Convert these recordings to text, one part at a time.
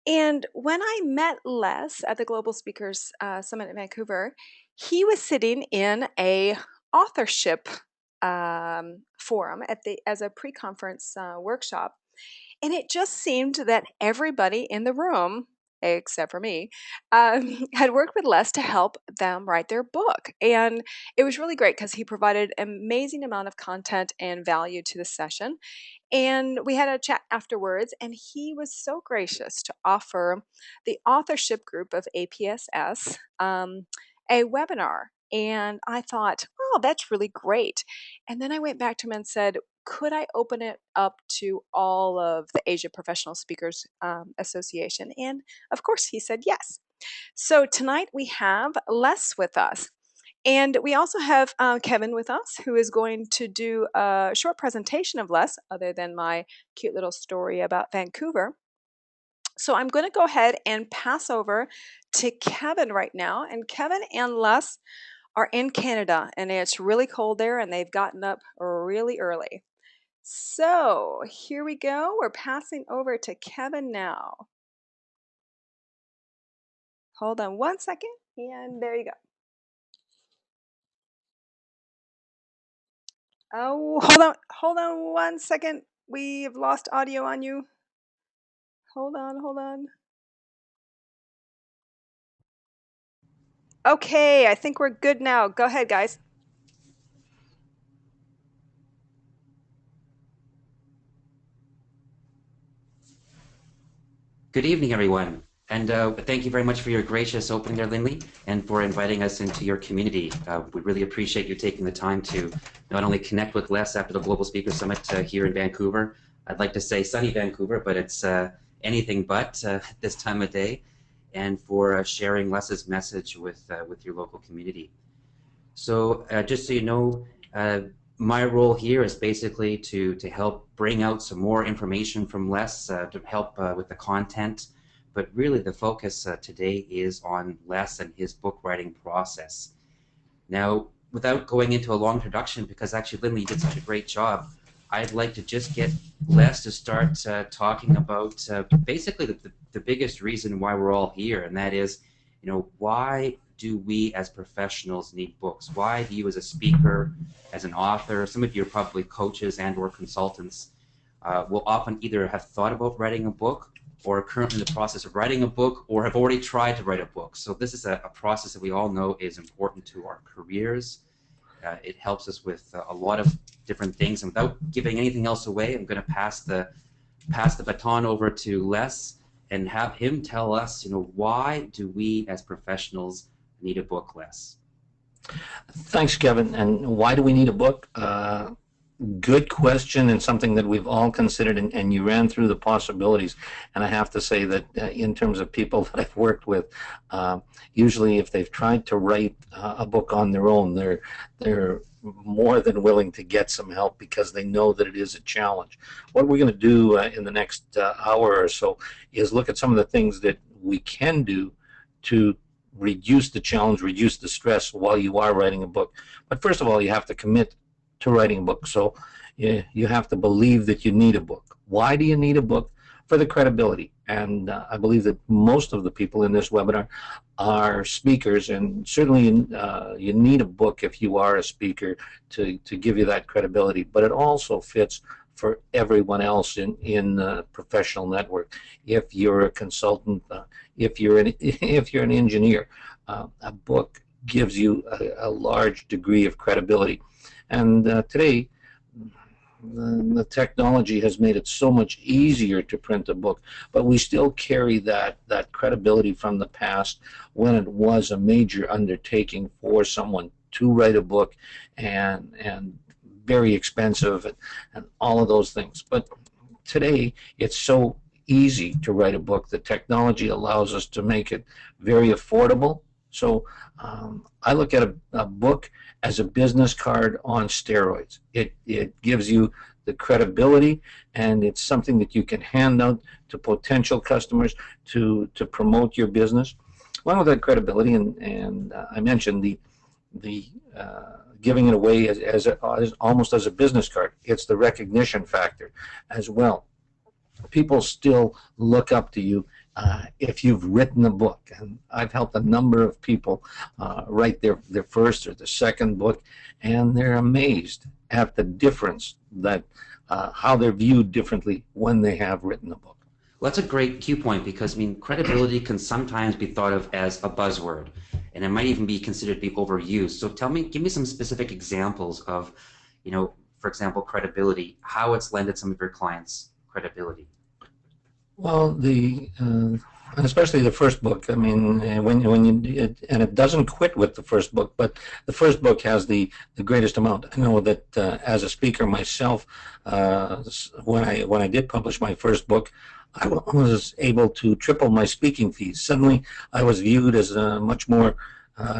And when I met Les at the Global Speakers Summit in Vancouver, he was sitting in a authorship forum as a pre-conference workshop, and it just seemed that everybody in the room, except for me, had worked with Les to help them write their book. And it was really great because he provided an amazing amount of content and value to the session. And we had a chat afterwards, and he was so gracious to offer the authorship group of APSS a webinar. And I thought, oh, that's really great. And then I went back to him and said, could I open it up to all of the Asia Professional Speakers Association? And of course, he said yes. So tonight we have Les with us. And we also have Kevin with us, who is going to do a short presentation of Les, other than my cute little story about Vancouver. So I'm going to go ahead and pass over to Kevin right now. And Kevin and Les are in Canada, and it's really cold there, and they've gotten up really early. So here we go. We're passing over to Kevin now. Hold on one second, and there you go. Oh, hold on one second. We've lost audio on you. Hold on. Okay, I think we're good now. Go ahead, guys. Good evening, everyone, and thank you very much for your gracious opening there, Lindley, and for inviting us into your community. We really appreciate you taking the time to not only connect with Les after the Global Speaker Summit here in Vancouver. I'd like to say sunny Vancouver, but it's anything but this time of day, and for sharing Les's message with your local community. So just so you know, my role here is basically to help bring out some more information from Les, to help with the content, but really the focus today is on Les and his book writing process. Now, without going into a long introduction, because actually Lindley did such a great job, I'd like to just get Les to start talking about basically the biggest reason why we're all here, and that is, why do we as professionals need books? Why do you as a speaker, as an author, some of you are probably coaches and or consultants, will often either have thought about writing a book or are currently in the process of writing a book or have already tried to write a book. So this is a process that we all know is important to our careers. It helps us with a lot of different things. And without giving anything else away, I'm going to pass the baton over to Les and have him tell us, why do we as professionals need a book, Les? Thanks, Kevin. And why do we need a book? Good question, and something that we've all considered, and you ran through the possibilities. And I have to say that in terms of people that I've worked with, usually if they've tried to write a book on their own, they're more than willing to get some help because they know that it is a challenge. What we're going to do in the next hour or so is look at some of the things that we can do to reduce the challenge, reduce the stress while you are writing a book. But first of all, you have to commit to writing a book. So you have to believe that you need a book. Why do you need a book? For the credibility. And I believe that most of the people in this webinar are speakers, and certainly you need a book if you are a speaker to give you that credibility. But it also fits for everyone else in the professional network. If you're a consultant, if you're an engineer, a book gives you a large degree of credibility. And today, the technology has made it so much easier to print a book, but we still carry that credibility from the past when it was a major undertaking for someone to write a book and very expensive and all of those things. But today, it's so easy to write a book. The technology allows us to make it very affordable. So I look at a book as a business card on steroids. It gives you the credibility, and it's something that you can hand out to potential customers to promote your business. Along with that credibility, and I mentioned the giving it away as almost as a business card. It's the recognition factor as well. people still look up to you if you've written a book. And I've helped a number of people write their first or their second book, and they're amazed at the difference that how they're viewed differently when they have written a book. Well, that's a great cue point because, I mean, credibility can sometimes be thought of as a buzzword, and it might even be considered to be overused. So give me some specific examples of, for example, credibility, how it's lended some of your clients credibility. Well, especially the first book. I mean, and it doesn't quit with the first book, but the first book has the greatest amount. I know that as a speaker myself, when I did publish my first book, I was able to triple my speaking fees. Suddenly, I was viewed as a much more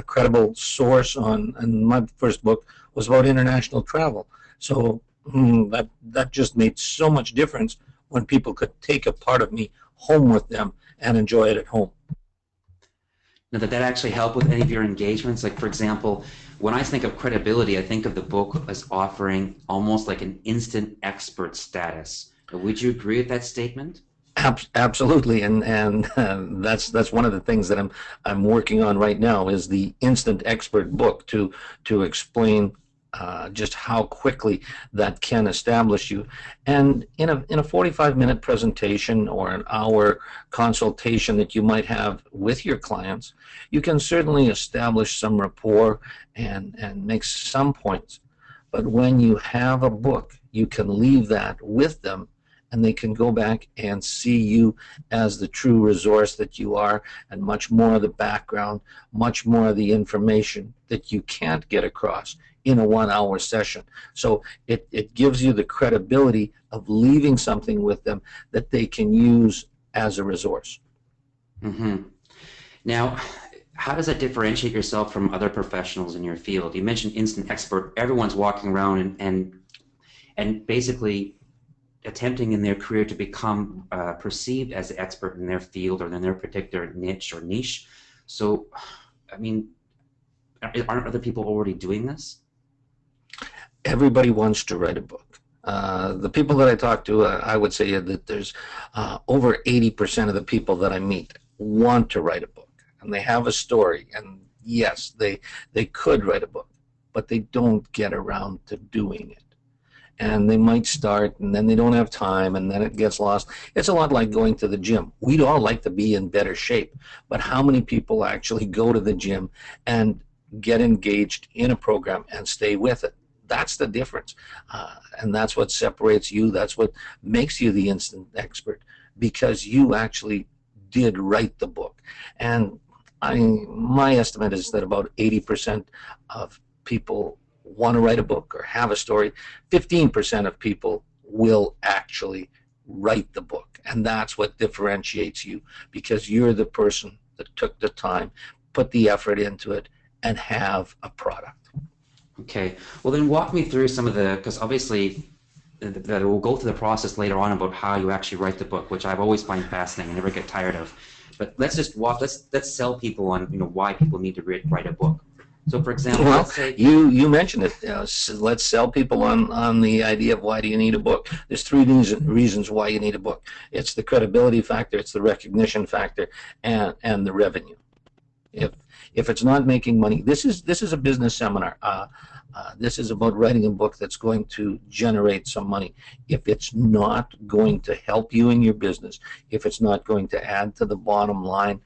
credible source and my first book was about international travel. So that just made so much difference when people could take a part of me home with them and enjoy it at home. Now, did that actually help with any of your engagements? Like, for example, when I think of credibility, I think of the book as offering almost like an instant expert status. Would you agree with that statement? Absolutely, and that's one of the things that I'm working on right now is the instant expert book to explain just how quickly that can establish you. And in a 45-minute presentation or an hour consultation that you might have with your clients, you can certainly establish some rapport and make some points. But when you have a book, you can leave that with them and they can go back and see you as the true resource that you are, and much more of the background, much more of the information that you can't get across in a 1-hour session. So it gives you the credibility of leaving something with them that they can use as a resource. Mm-hmm. Now, how does that differentiate yourself from other professionals in your field? You mentioned instant expert. Everyone's walking around and basically attempting in their career to become perceived as the expert in their field or in their particular niche or niche. So, I mean, aren't other people already doing this? Everybody wants to write a book. The people that I talk to, I would say that there's over 80% of the people that I meet want to write a book. And they have a story. And yes, they could write a book, but they don't get around to doing it. And they might start, and then they don't have time, and then it gets lost. It's a lot like going to the gym. We'd all like to be in better shape, but how many people actually go to the gym and get engaged in a program and stay with it? That's the difference, and that's what separates you. That's what makes you the instant expert, because you actually did write the book. And my estimate is that about 80% of people want to write a book or have a story. 15% of people will actually write the book, and that's what differentiates you, because you're the person that took the time, put the effort into it, and have a product. Okay, well then walk me through some of because obviously we'll go through the process later on about how you actually write the book, which I've always find fascinating and never get tired of. But let's sell people on why people need to write a book. So, for example, well, let's say you mentioned it. Let's sell people on the idea of why do you need a book. There's 3 reasons why you need a book. It's the credibility factor, it's the recognition factor, and the revenue. If it's not making money, this is a business seminar. This is about writing a book that's going to generate some money. If it's not going to help you in your business, if it's not going to add to the bottom line,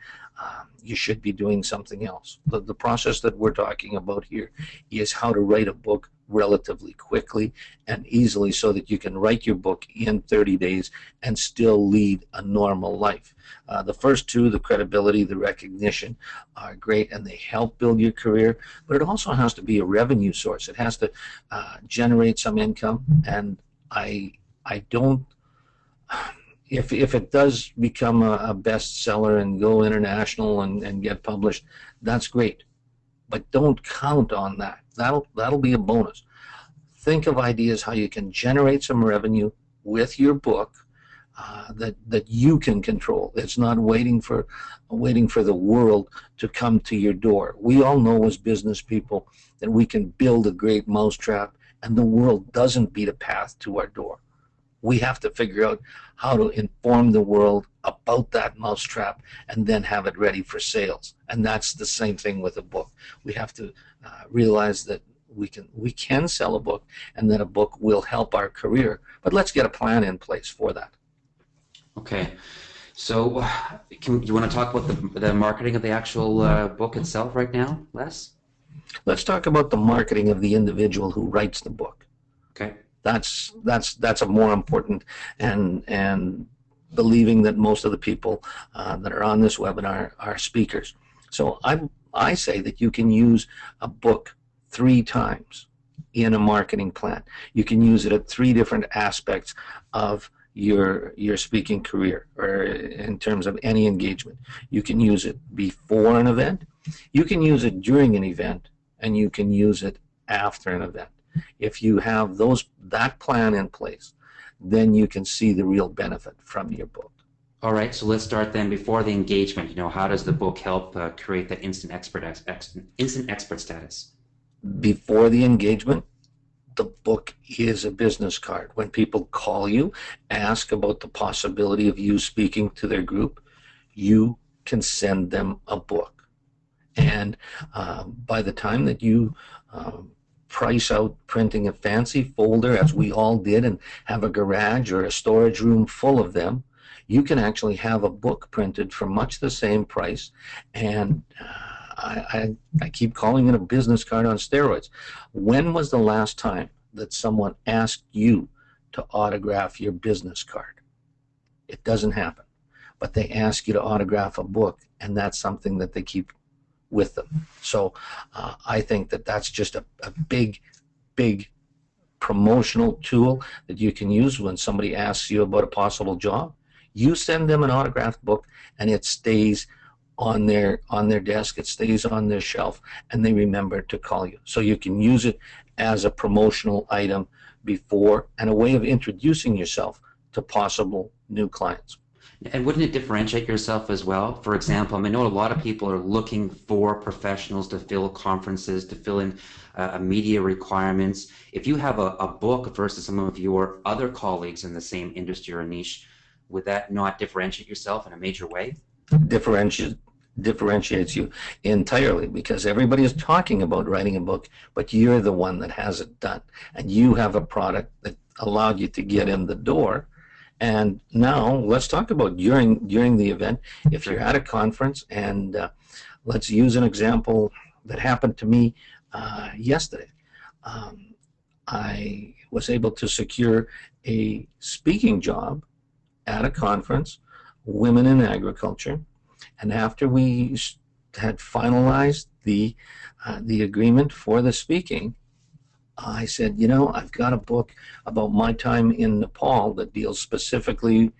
you should be doing something else. The process that we're talking about here is how to write a book relatively quickly and easily so that you can write your book in 30 days and still lead a normal life. The first 2, the credibility, the recognition, are great, and they help build your career, but it also has to be a revenue source. It has to generate some income, and I don't... If it does become a bestseller and go international and get published, that's great. But don't count on that. That'll be a bonus. Think of ideas how you can generate some revenue with your book that you can control. It's not waiting for the world to come to your door. We all know as business people that we can build a great mousetrap, and the world doesn't beat a path to our door. We have to figure out how to inform the world about that mousetrap and then have it ready for sales. And that's the same thing with a book. We have to realize that we can sell a book and that a book will help our career. But let's get a plan in place for that. Okay. So you want to talk about the marketing of the actual book itself right now, Les? Let's talk about the marketing of the individual who writes the book. Okay. That's a more important, and believing that most of the people that are on this webinar are speakers. So I say that you can use a book 3 times in a marketing plan. You can use it at 3 different aspects of your speaking career, or in terms of any engagement. You can use it before an event, you can use it during an event, and you can use it after an event. If you have that plan in place, then you can see the real benefit from your book. All right, so let's start then before the engagement. You know, how does the book help create that instant expert status? Before the engagement, the book is a business card. When people call you, ask about the possibility of you speaking to their group, you can send them a book. And by the time that you price out printing a fancy folder, as we all did, and have a garage or a storage room full of them, you can actually have a book printed for much the same price. And I keep calling it a business card on steroids. When was the last time that someone asked you to autograph your business card? It doesn't happen. But they ask you to autograph a book, and that's something that they keep with them. So I think that that's just a big promotional tool that you can use when somebody asks you about a possible job. You send them an autographed book, and it stays on their desk, it stays on their shelf, and they remember to call you. So you can use it as a promotional item before, and a way of introducing yourself to possible new clients. And wouldn't it differentiate yourself as well? For example, I know a lot of people are looking for professionals to fill conferences, to fill in media requirements. If you have a book versus some of your other colleagues in the same industry or niche, would that not differentiate yourself in a major way? Differentiates you entirely, because everybody is talking about writing a book, but you're the one that has it done, and you have a product that allowed you to get in the door. And now let's talk about during the event. If you're at a conference, and let's use an example that happened to me yesterday. I was able to secure a speaking job at a conference, Women in Agriculture, and after we had finalized the agreement for the speaking, I said, you know, I've got a book about my time in Nepal that deals specifically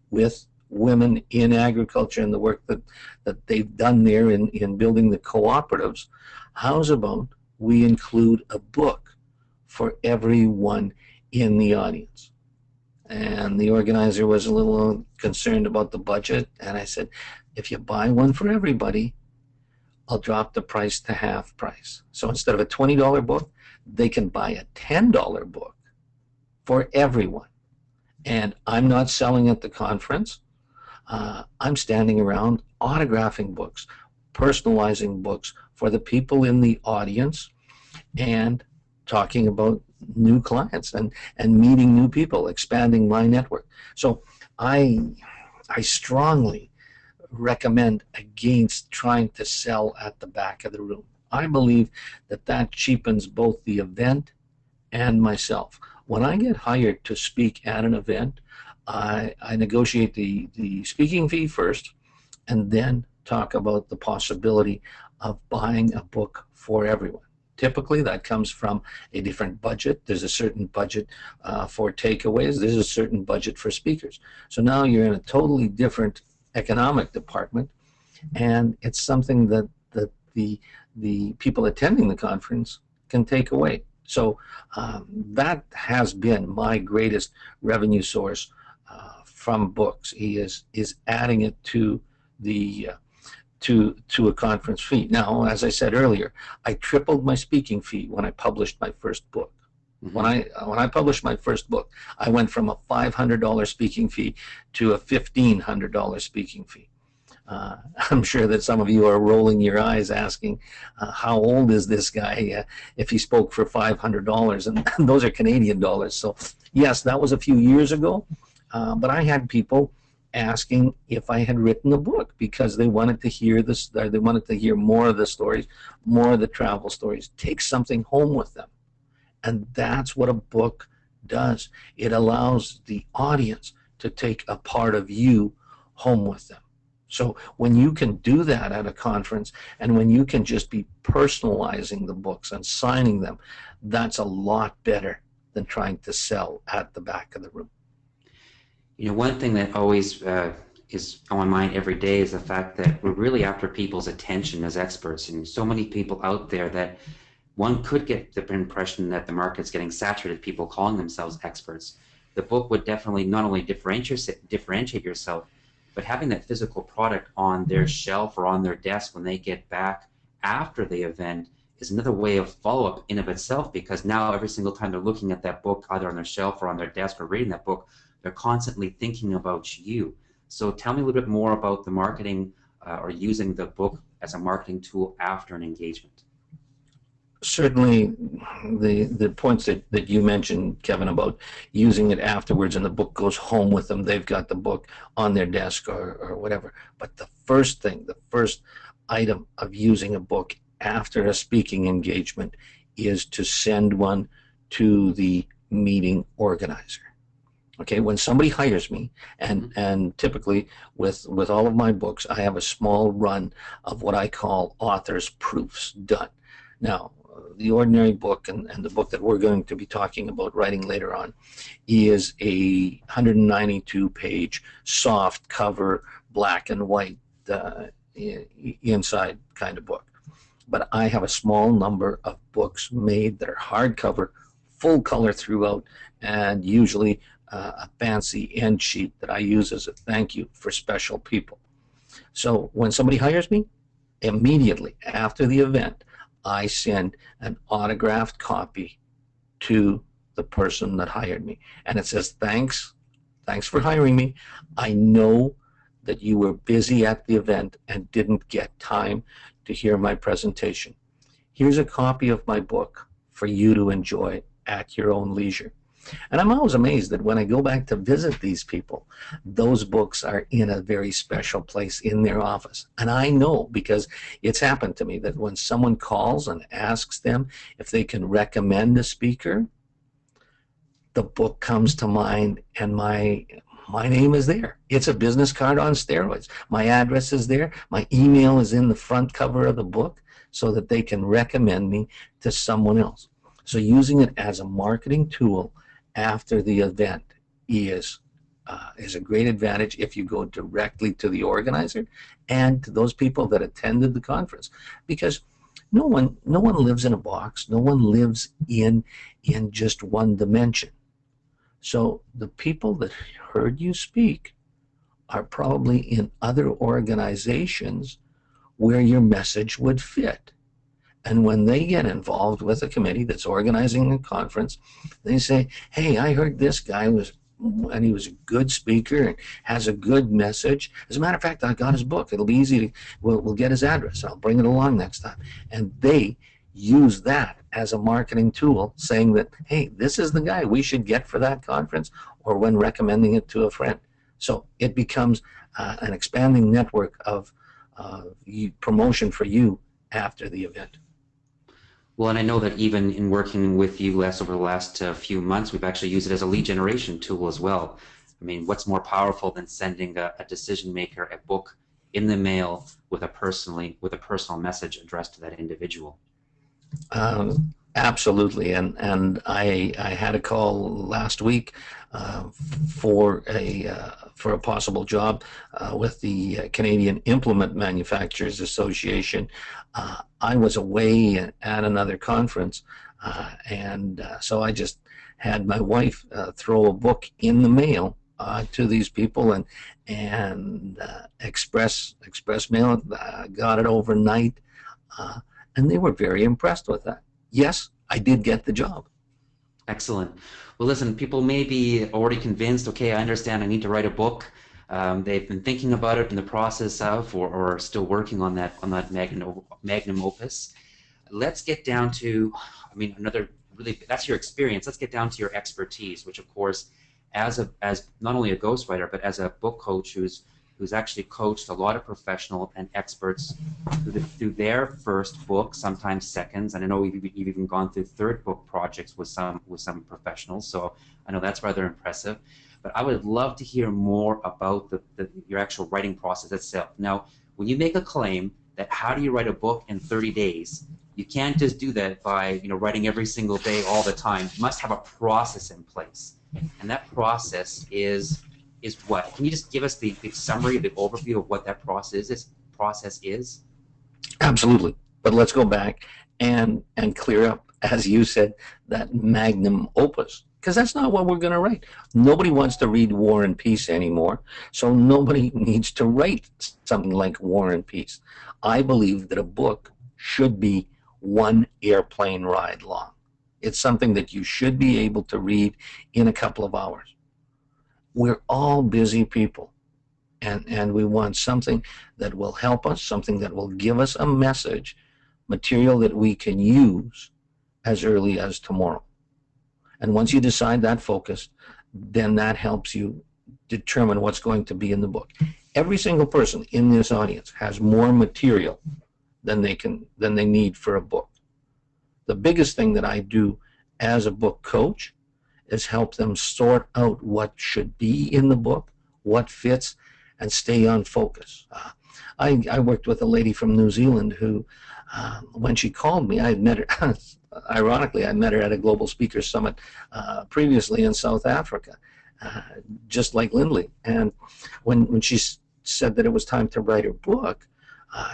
with women in agriculture and the work that they've done there in building the cooperatives. How's about we include a book for everyone in the audience? And the organizer was a little concerned about the budget, and I said, if you buy one for everybody, I'll drop the price to half price. So instead of a $20 book, they can buy a $10 book for everyone. And I'm not selling at the conference. I'm standing around autographing books, personalizing books for the people in the audience, and talking about new clients and meeting new people, expanding my network. So I strongly recommend against trying to sell at the back of the room. I believe that cheapens both the event and myself. When I get hired to speak at an event, I negotiate the speaking fee first, and then talk about the possibility of buying a book for everyone. Typically, that comes from a different budget. There's a certain budget for takeaways. There's a certain budget for speakers. So now you're in a totally different economic department, and it's something that the people attending the conference can take away. So that has been my greatest revenue source from books. Is adding it to the to a conference fee. Now, as I said earlier, I tripled my speaking fee when I published my first book. Mhm. When I published my first book, I went from a $500 speaking fee to a $1,500 speaking fee. I'm sure that some of you are rolling your eyes asking, how old is this guy if he spoke for $500? And those are Canadian dollars. So, yes, that was a few years ago. But I had people asking if I had written a book because they wanted to hear this. They wanted to hear more of the stories, more of the travel stories, take something home with them. And that's what a book does. It allows the audience to take a part of you home with them. So when you can do that at a conference and when you can just be personalizing the books and signing them, that's a lot better than trying to sell at the back of the room. One thing that always is on my mind every day is the fact that we're really after people's attention as experts, and so many people out there that one could get the impression that the market's getting saturated, people calling themselves experts. The book would definitely not only differentiate yourself, but having that physical product on their shelf or on their desk when they get back after the event is another way of follow-up in of itself, because now every single time they're looking at that book, either on their shelf or on their desk or reading that book, they're constantly thinking about you. So tell me a little bit more about the marketing or using the book as a marketing tool after an engagement. Certainly, the points that you mentioned, Kevin, about using it afterwards and the book goes home with them, they've got the book on their desk or whatever. But the first thing, the first item of using a book after a speaking engagement is to send one to the meeting organizer. Okay, when somebody hires me, and typically with all of my books, I have a small run of what I call author's proofs done. Now, the ordinary book and the book that we're going to be talking about writing later on is a 192-page soft cover, black and white inside kind of book. But I have a small number of books made that are hardcover, full color throughout, and usually a fancy end sheet that I use as a thank you for special people. So when somebody hires me, immediately after the event, I send an autographed copy to the person that hired me. And it says, thanks for hiring me. I know that you were busy at the event and didn't get time to hear my presentation. Here's a copy of my book for you to enjoy at your own leisure. And I'm always amazed that when I go back to visit these people, those books are in a very special place in their office. And I know, because it's happened to me, that when someone calls and asks them if they can recommend a speaker, the book comes to mind and my name is there. It's a business card on steroids. My address is there. My email is in the front cover of the book so that they can recommend me to someone else. So using it as a marketing tool after the event is a great advantage if you go directly to the organizer and to those people that attended the conference, because no one lives in a box. No one lives in just one dimension. So the people that heard you speak are probably in other organizations where your message would fit. And when they get involved with a committee that's organizing a conference, they say, hey, I heard this guy and he was a good speaker and has a good message. As a matter of fact, I got his book. It'll be easy to, we'll get his address. I'll bring it along next time. And they use that as a marketing tool, saying that, hey, this is the guy we should get for that conference, or when recommending it to a friend. So it becomes an expanding network of promotion for you after the event. Well, and I know that even in working with you, Les, over the last few months, we've actually used it as a lead generation tool as well. I mean, what's more powerful than sending a decision maker a book in the mail with a personal message addressed to that individual? Absolutely, and I had a call last week for a possible job with the Canadian Implement Manufacturers Association. I was away at another conference, and so I just had my wife throw a book in the mail to these people, and express mail got it overnight, and they were very impressed with that. Yes, I did get the job. Excellent. Well, listen, people may be already convinced, okay, I understand I need to write a book. They've been thinking about it in the process of, or still working on that magnum opus. Let's get down to, I mean, another really, that's your experience. Let's get down to your expertise, which of course, as not only a ghostwriter, but as a book coach who's actually coached a lot of professional and experts through their first book, sometimes seconds. And I know you've even gone through third book projects with some professionals. So I know that's rather impressive. But I would love to hear more about your actual writing process itself. Now, when you make a claim that how do you write a book in 30 days, you can't just do that by writing every single day all the time. You must have a process in place, and that process is what? Can you just give us the summary, the overview of what that process is? Absolutely. But let's go back and clear up, as you said, that magnum opus, because that's not what we're going to write. Nobody wants to read War and Peace anymore, so nobody needs to write something like War and Peace. I believe that a book should be one airplane ride long. It's something that you should be able to read in a couple of hours. We're all busy people, and we want something that will help us, something that will give us a message, material that we can use as early as tomorrow. And once you decide that focus, then that helps you determine what's going to be in the book. Every single person in this audience has more material than they need for a book. The biggest thing that I do as a book coach is help them sort out what should be in the book, what fits, and stay on focus. I worked with a lady from New Zealand who, when she called me, I had met her, ironically, I met her at a Global Speakers Summit previously in South Africa, just like Lindley. And when she said that it was time to write her book,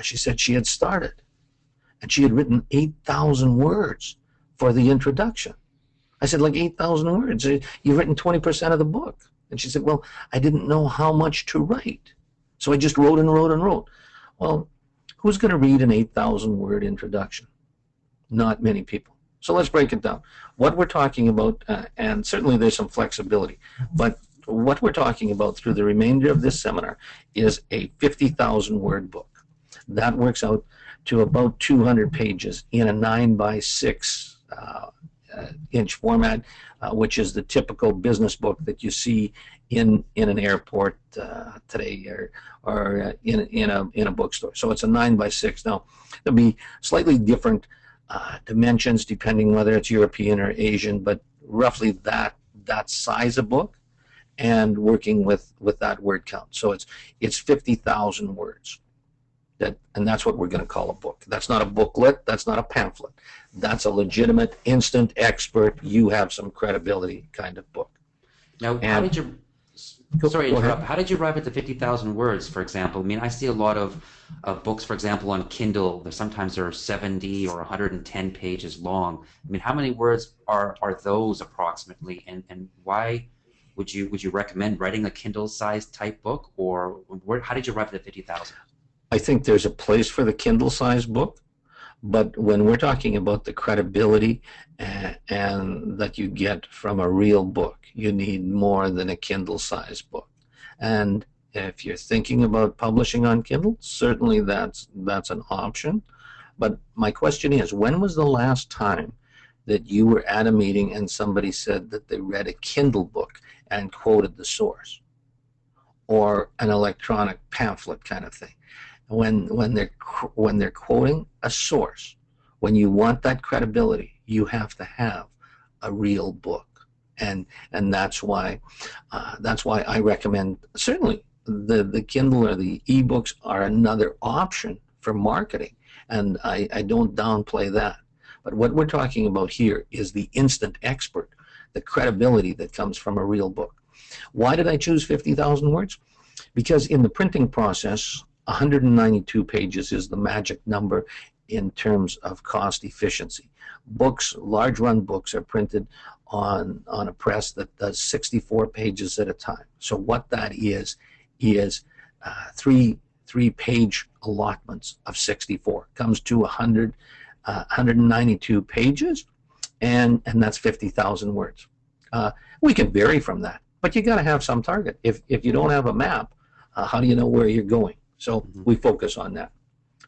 she said she had started, and she had written 8,000 words for the introduction. I said, like 8,000 words? You've written 20% of the book. And she said, well, I didn't know how much to write, so I just wrote and wrote and wrote. Well, who's going to read an 8,000 word introduction? Not many people. So let's break it down. What we're talking about, and certainly there's some flexibility, but what we're talking about through the remainder of this seminar is a 50,000 word book. That works out to about 200 pages in a 9 by 6 inch format, which is the typical business book that you see in an airport today, or in a bookstore. So it's a 9 by 6. Now there'll be slightly different dimensions depending whether it's European or Asian, but roughly that size of book, and working with that word count. So it's 50,000 words. And that's what we're going to call a book. That's not a booklet. That's not a pamphlet. That's a legitimate, instant, expert, you have some credibility kind of book. Now, how did you? Sorry to interrupt. How did you arrive at the 50,000 words, for example? I mean, I see a lot of books, for example, on Kindle. Sometimes they're 70 or 110 pages long. I mean, how many words are those approximately, and why would you recommend writing a Kindle-sized type book, or how did you arrive at the 50,000? I think there's a place for the Kindle-sized book, but when we're talking about the credibility and that you get from a real book, you need more than a Kindle-sized book. And if you're thinking about publishing on Kindle, certainly that's an option. But my question is, when was the last time that you were at a meeting and somebody said that they read a Kindle book and quoted the source, or an electronic pamphlet kind of thing? When they're quoting a source, when you want that credibility, you have to have a real book, and that's why I recommend, certainly the Kindle or the ebooks are another option for marketing, and I don't downplay that. But what we're talking about here is the instant expert, the credibility that comes from a real book. Why did I choose 50,000 words? Because in the printing process, 192 pages is the magic number in terms of cost efficiency. Books, large run books, are printed on a press that does 64 pages at a time. So what that is three page allotments of 64. Comes to 192 pages. and that's 50,000 words. We can vary from that, but you got to have some target. If you don't have a map, how do you know where you're going? So we focus on that.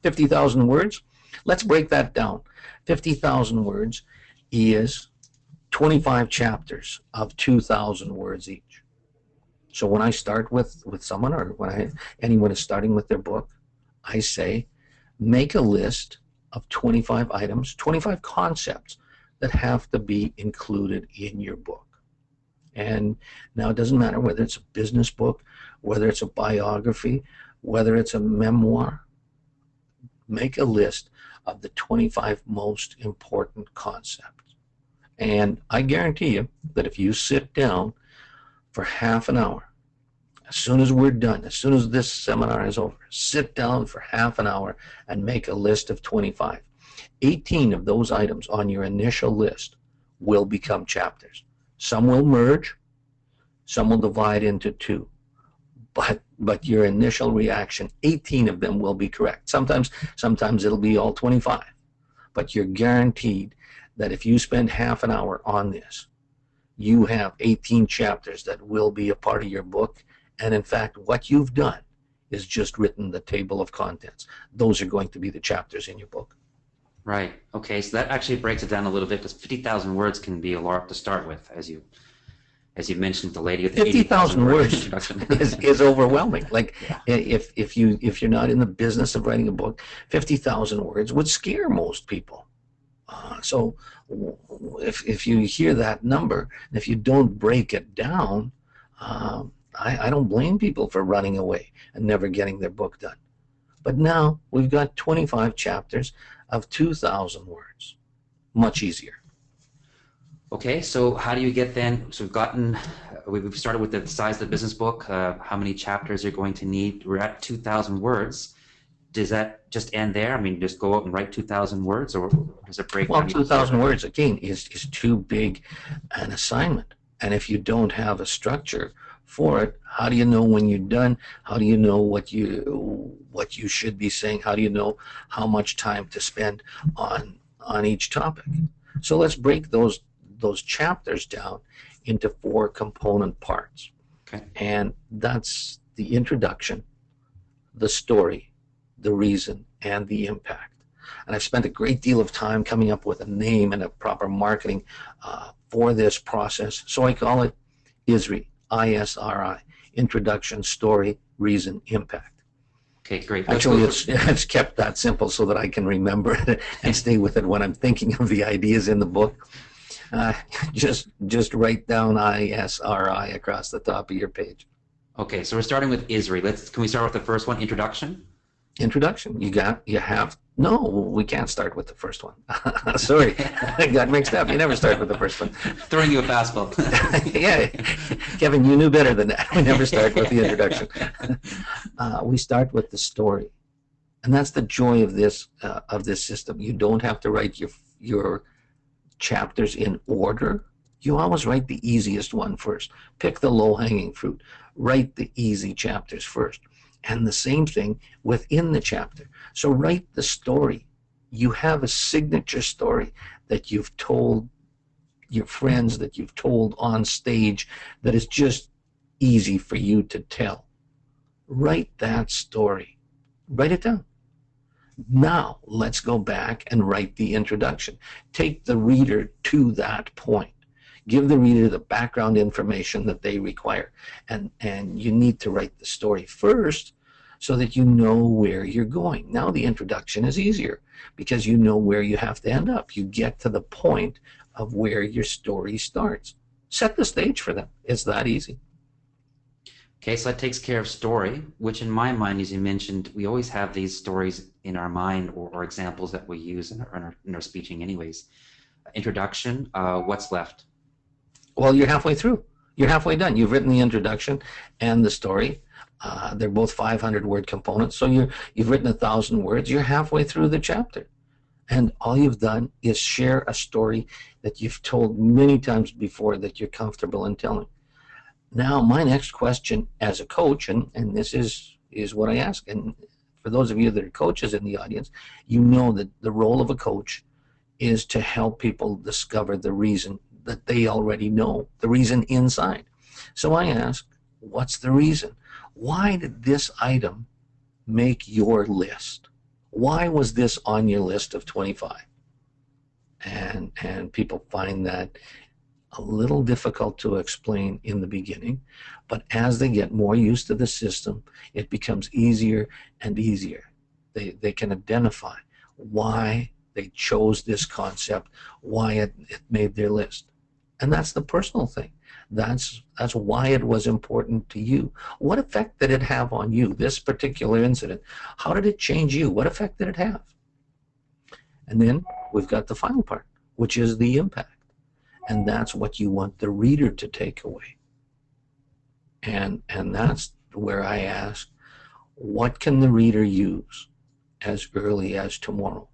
50,000 words. Let's break that down. 50,000 words is 25 chapters of 2,000 words each. So when I start with someone, or when anyone is starting with their book, I say, make a list of 25 items, 25 concepts that have to be included in your book. And now it doesn't matter whether it's a business book, whether it's a biography, whether it's a memoir. Make a list of the 25 most important concepts. And I guarantee you that if you sit down for half an hour, as soon as we're done, as soon as this seminar is over, sit down for half an hour and make a list of 25. 18 of those items on your initial list will become chapters. Some will merge, some will divide into two. But your initial reaction, 18 of them will be correct. Sometimes it'll be all 25. But you're guaranteed that if you spend half an hour on this, you have 18 chapters that will be a part of your book. And in fact, what you've done is just written the table of contents. Those are going to be the chapters in your book. Right. Okay. So that actually breaks it down a little bit, because 50,000 words can be a lot to start with, as you mentioned, the lady with the 50,000 words introduction. is overwhelming. Like, Yeah. if you're not in the business of writing a book, 50,000 words would scare most people. So if you hear that number, and if you don't break it down, I don't blame people for running away and never getting their book done. But now we've got 25 chapters of 2,000 words. Much easier. Okay, so how do you get then? So we've started with the size of the business book, how many chapters you're going to need. We're at 2,000 words. Does that just end there? I mean, just go out and write 2,000 words, or does it break down? Well, 2,000 words, again, is too big an assignment. And if you don't have a structure for it, how do you know when you're done? How do you know what you should be saying? How do you know how much time to spend on each topic? So let's break those chapters down into 4 component parts. Okay. And that's the introduction, the story, the reason, and the impact. And I've spent a great deal of time coming up with a name and a proper marketing for this process. So I call it ISRI, I-S-R-I, introduction, story, reason, impact. Okay, great. Actually, it's kept that simple so that I can remember it and stay with it when I'm thinking of the ideas in the book. Just write down I-S-R-I across the top of your page. Okay, so we're starting with ISRI. Can we start with the first one, introduction? Introduction. No, we can't start with the first one. Sorry, I got mixed up. You never start with the first one. Throwing you a fastball. Yeah, Kevin, you knew better than that. We never start with the introduction. We start with the story, and that's the joy of this system. You don't have to write your chapters in order. You always write the easiest one first. Pick the low-hanging fruit. Write the easy chapters first. And the same thing within the chapter. So write the story. You have a signature story that you've told your friends, that you've told on stage, that is just easy for you to tell. Write that story. Write it down. Now let's go back and write the introduction. Take the reader to that point. Give the reader the background information that they require. And you need to write the story first so that you know where you're going. Now the introduction is easier because you know where you have to end up. You get to the point of where your story starts. Set the stage for them. It's that easy. Okay, so that takes care of story, which in my mind, as you mentioned, we always have these stories in our mind or examples that we use in our speaking anyways. Introduction, what's left? Well, you're halfway through. You're halfway done. You've written the introduction and the story. They're both 500-word components, so you've written 1,000 words. You're halfway through the chapter. And all you've done is share a story that you've told many times before that you're comfortable in telling. Now, my next question as a coach, and this is what I ask, and for those of you that are coaches in the audience, you know that the role of a coach is to help people discover the reason that they already know, the reason inside. So I ask, what's the reason? Why did this item make your list? Why was this on your list of 25? And people find that a little difficult to explain in the beginning, but as they get more used to the system, it becomes easier and easier. They can identify why they chose this concept, why it made their list. And that's the personal thing. That's why it was important to you. What effect did it have on you, this particular incident? How did it change you? What effect did it have? And then we've got the final part, which is the impact. And that's what you want the reader to take away. And that's where I ask, what can the reader use as early as tomorrow?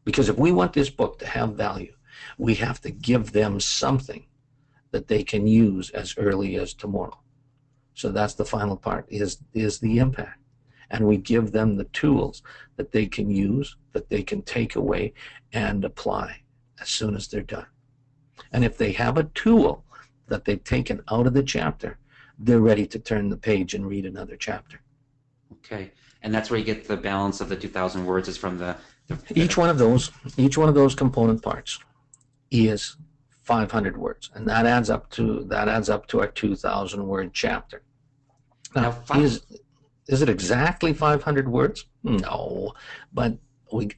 Because if we want this book to have value, we have to give them something that they can use as early as tomorrow. So that's the final part, is the impact. And we give them the tools that they can use, that they can take away and apply as soon as they're done. And if they have a tool that they've taken out of the chapter, they're ready to turn the page and read another chapter. Okay. And that's where you get the balance of the 2,000 words is from the each one of those component parts is 500 words, and that adds up to our 2,000 word chapter. Now, is it exactly 500 words? No, but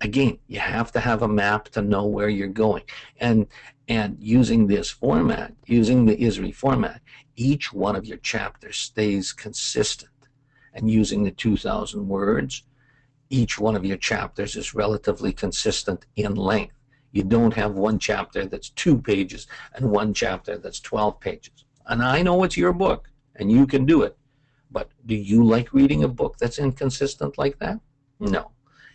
again, you have to have a map to know where you're going, and using this format, using the ISRI format, each one of your chapters stays consistent. And using the 2,000 words, each one of your chapters is relatively consistent in length. You don't have one chapter that's 2 pages and one chapter that's 12 pages. And I know it's your book and you can do it, but do you like reading a book that's inconsistent like that? No.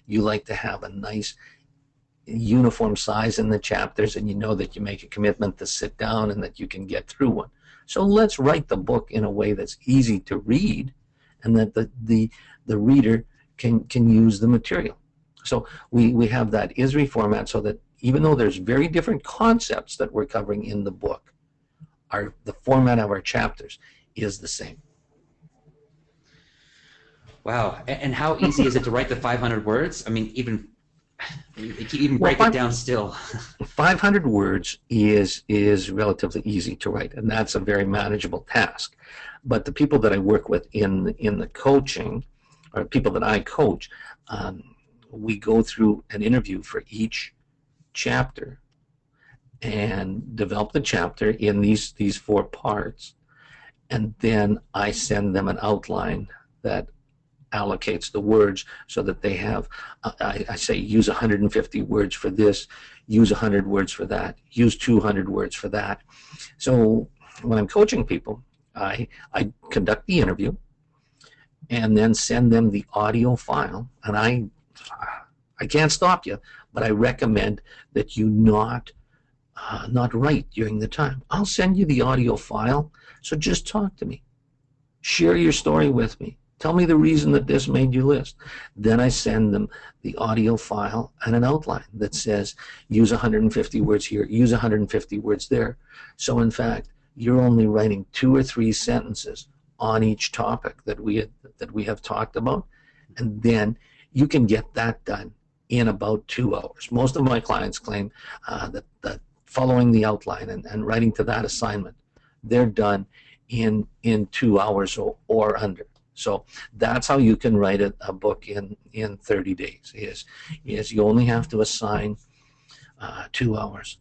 You like to have a nice uniform size in the chapters, and you know that you make a commitment to sit down and that you can get through one. So let's write the book in a way that's easy to read and that the reader can use the material. So we have that ISRI format so that even though there's very different concepts that we're covering in the book, the format of our chapters is the same. Wow. And how easy is it to write the 500 words? I mean, even break it down still. 500 words is relatively easy to write, and that's a very manageable task. But the people that I work with in the coaching, or people that I coach, we go through an interview for each chapter and develop the chapter in these 4 parts, and then I send them an outline that allocates the words so that they have, I say use 150 words for this, use 100 words for that, use 200 words for that. So when I'm coaching people, I conduct the interview and then send them the audio file, and I can't stop you, but I recommend that you not write during the time. I'll send you the audio file, so just talk to me. Share your story with me. Tell me the reason that this made you list. Then I send them the audio file and an outline that says use 150 words here, use 150 words there. So in fact, you're only writing 2 or 3 sentences on each topic that we have talked about, and then you can get that done in about 2 hours. Most of my clients claim that following the outline and writing to that assignment, they're done in 2 hours or under. So that's how you can write a book in 30 days. Is you only have to assign 2 hours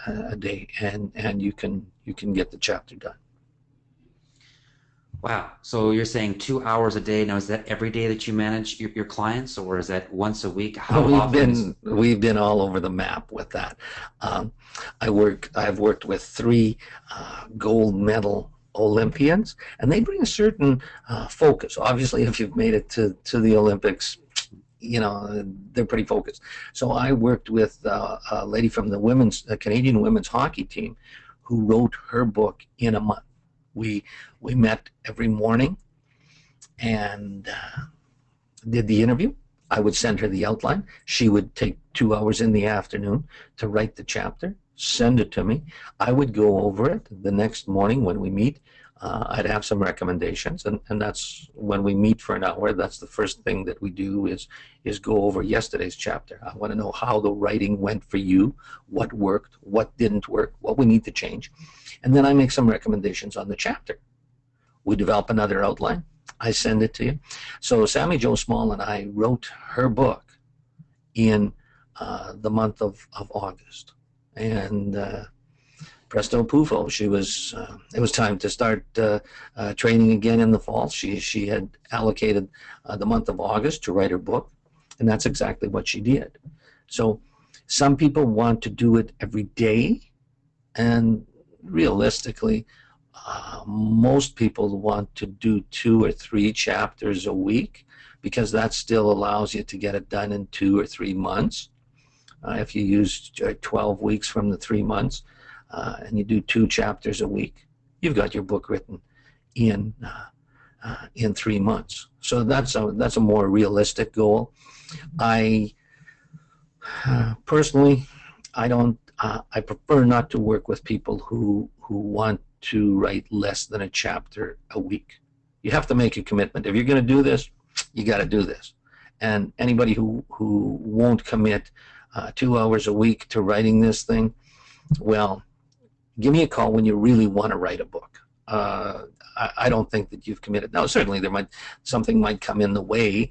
a day, and you can get the chapter done. Wow. So you're saying 2 hours a day. Now, is that every day that you manage your clients, or is that once a week? How often? We've been all over the map with that. I've worked with 3 gold medal Olympians, and they bring a certain focus. Obviously, if you've made it to the Olympics, you know, they're pretty focused. So I worked with a lady from the Canadian women's hockey team who wrote her book in a month. We met every morning and did the interview. I would send her the outline. She would take 2 hours in the afternoon to write the chapter, send it to me. I would go over it the next morning when we meet. I'd have some recommendations, and that's when we meet for an hour. That's the first thing that we do is go over yesterday's chapter. I want to know how the writing went for you, what worked, what didn't work, what we need to change. And then I make some recommendations on the chapter. We develop another outline. I send it to you. So Sammy Jo Small and I wrote her book in the month of August. And presto pufo, it was time to start training again in the fall. She had allocated the month of August to write her book, and that's exactly what she did. So some people want to do it every day, and realistically, most people want to do 2 or 3 chapters a week, because that still allows you to get it done in 2 or 3 months. If you use 12 weeks from the 3 months, and you do 2 chapters a week, you've got your book written in 3 months. So that's a more realistic goal. I personally, I prefer not to work with people who want to write less than a chapter a week. You have to make a commitment. If you're going to do this, you got to do this. And anybody who won't commit 2 hours a week to writing this thing, well, give me a call when you really want to write a book. I don't think that you've committed. Now, certainly something might come in the way.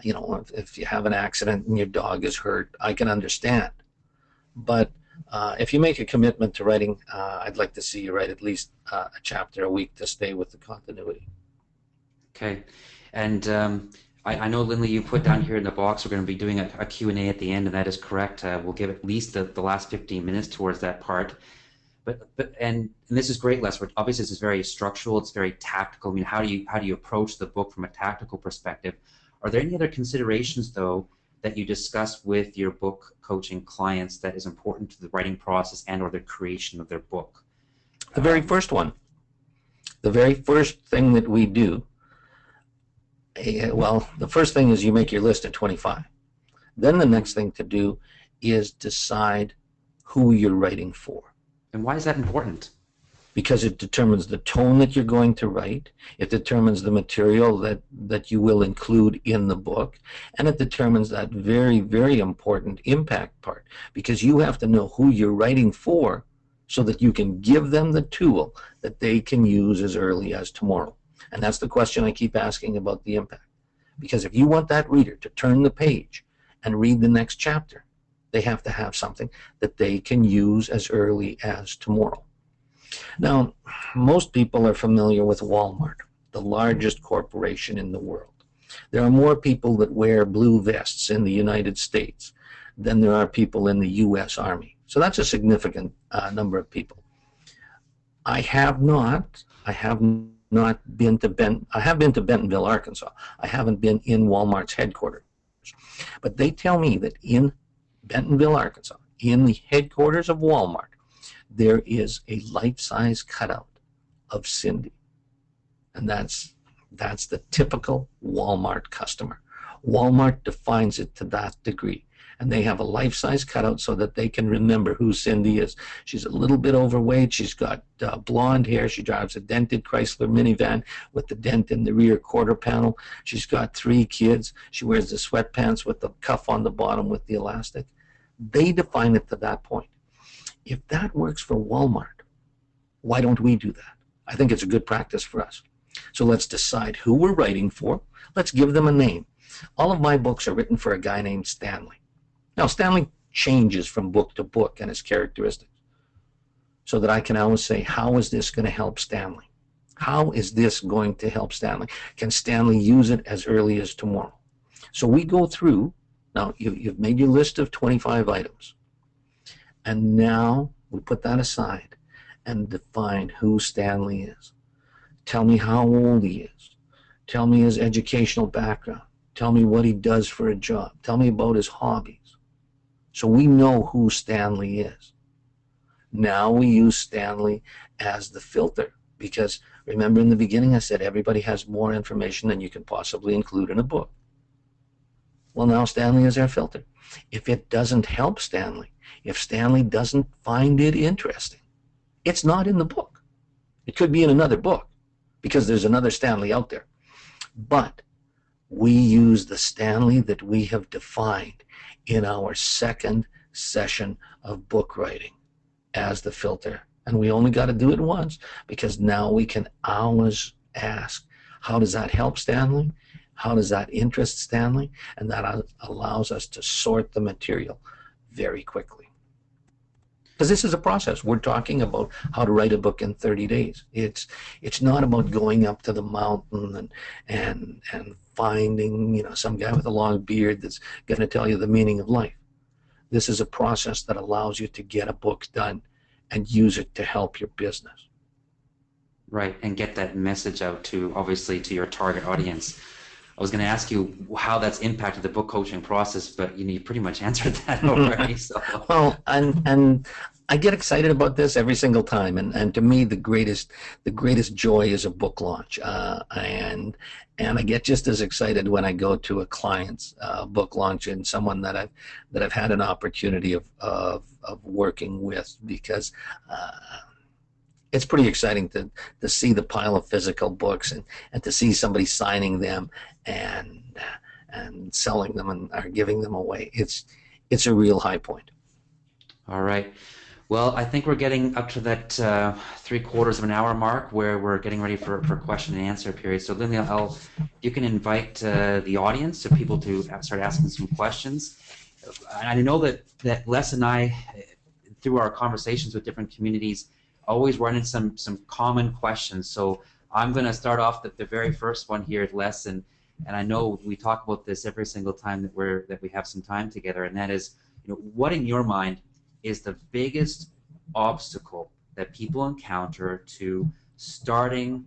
If you have an accident and your dog is hurt, I can understand. But if you make a commitment to writing, I'd like to see you write at least a chapter a week to stay with the continuity. Okay. And I know, Lindley, you put down here in the box, we're going to be doing a Q&A at the end, and that is correct. We'll give at least the last 15 minutes towards that part. And this is great, Les. Obviously, this is very structural. It's very tactical. I mean, how do you approach the book from a tactical perspective? Are there any other considerations, though, that you discuss with your book coaching clients that is important to the writing process and/or the creation of their book? The very first one. The very first thing that we do. Well, the first thing is you make your list of 25. Then the next thing to do is decide who you're writing for. And why is that important? Because it determines the tone that you're going to write. It determines the material that you will include in the book. And it determines that very, very important impact part. Because you have to know who you're writing for so that you can give them the tool that they can use as early as tomorrow. And that's the question I keep asking about the impact. Because if you want that reader to turn the page and read the next chapter, they have to have something that they can use as early as tomorrow. Now, most people are familiar with Walmart, the largest corporation in the world. There are more people that wear blue vests in the United States than there are people in the U.S. Army. So that's a significant number of people. I have been to Bentonville, Arkansas. I haven't been in Walmart's headquarters. But they tell me that in Bentonville, Arkansas, in the headquarters of Walmart, there is a life-size cutout of Cindy. And that's the typical Walmart customer. Walmart defines it to that degree. And they have a life-size cutout so that they can remember who Cindy is. She's a little bit overweight. She's got blonde hair. She drives a dented Chrysler minivan with the dent in the rear quarter panel. She's got 3 kids. She wears the sweatpants with the cuff on the bottom with the elastic. They define it to that point. If that works for Walmart, why don't we do that? I think it's a good practice for us. So let's decide who we're writing for. Let's give them a name. All of my books are written for a guy named Stanley. Now, Stanley changes from book to book and his characteristics, so that I can always say, how is this going to help Stanley? How is this going to help Stanley? Can Stanley use it as early as tomorrow? So we go through. Now, you've made your list of 25 items. And now we put that aside and define who Stanley is. Tell me how old he is. Tell me his educational background. Tell me what he does for a job. Tell me about his hobbies. So we know who Stanley is. Now we use Stanley as the filter, because remember in the beginning I said everybody has more information than you can possibly include in a book. Well, now Stanley is our filter. If it doesn't help Stanley, if Stanley doesn't find it interesting, it's not in the book. It could be in another book because there's another Stanley out there. But we use the Stanley that we have defined in our second session of book writing as the filter. And we only got to do it once because now we can always ask, how does that help Stanley? How does that interest Stanley? And that allows us to sort the material very quickly. Because this is a process. We're talking about how to write a book in 30 days. It's not about going up to the mountain and finding some guy with a long beard that's going to tell you the meaning of life. This is a process that allows you to get a book done and use it to help your business. Right, and get that message out to, obviously, to your target audience. I was going to ask you how that's impacted the book coaching process, but you pretty much answered that already. So. Well, and I get excited about this every single time, and to me the greatest joy is a book launch, and I get just as excited when I go to a client's book launch and someone that I've had an opportunity of working with, because it's pretty exciting to see the pile of physical books and to see somebody signing them and selling them or giving them away. It's a real high point. All right. Well, I think we're getting up to that 3/4 of an hour mark where we're getting ready for question and answer period. So, Lindley, you can invite the audience, so people to start asking some questions. And I know that Les and I, through our conversations with different communities, always run into some common questions. So I'm going to start off the very first one here, Les, and I know we talk about this every single time that we have some time together, and that is, what in your mind is the biggest obstacle that people encounter to starting,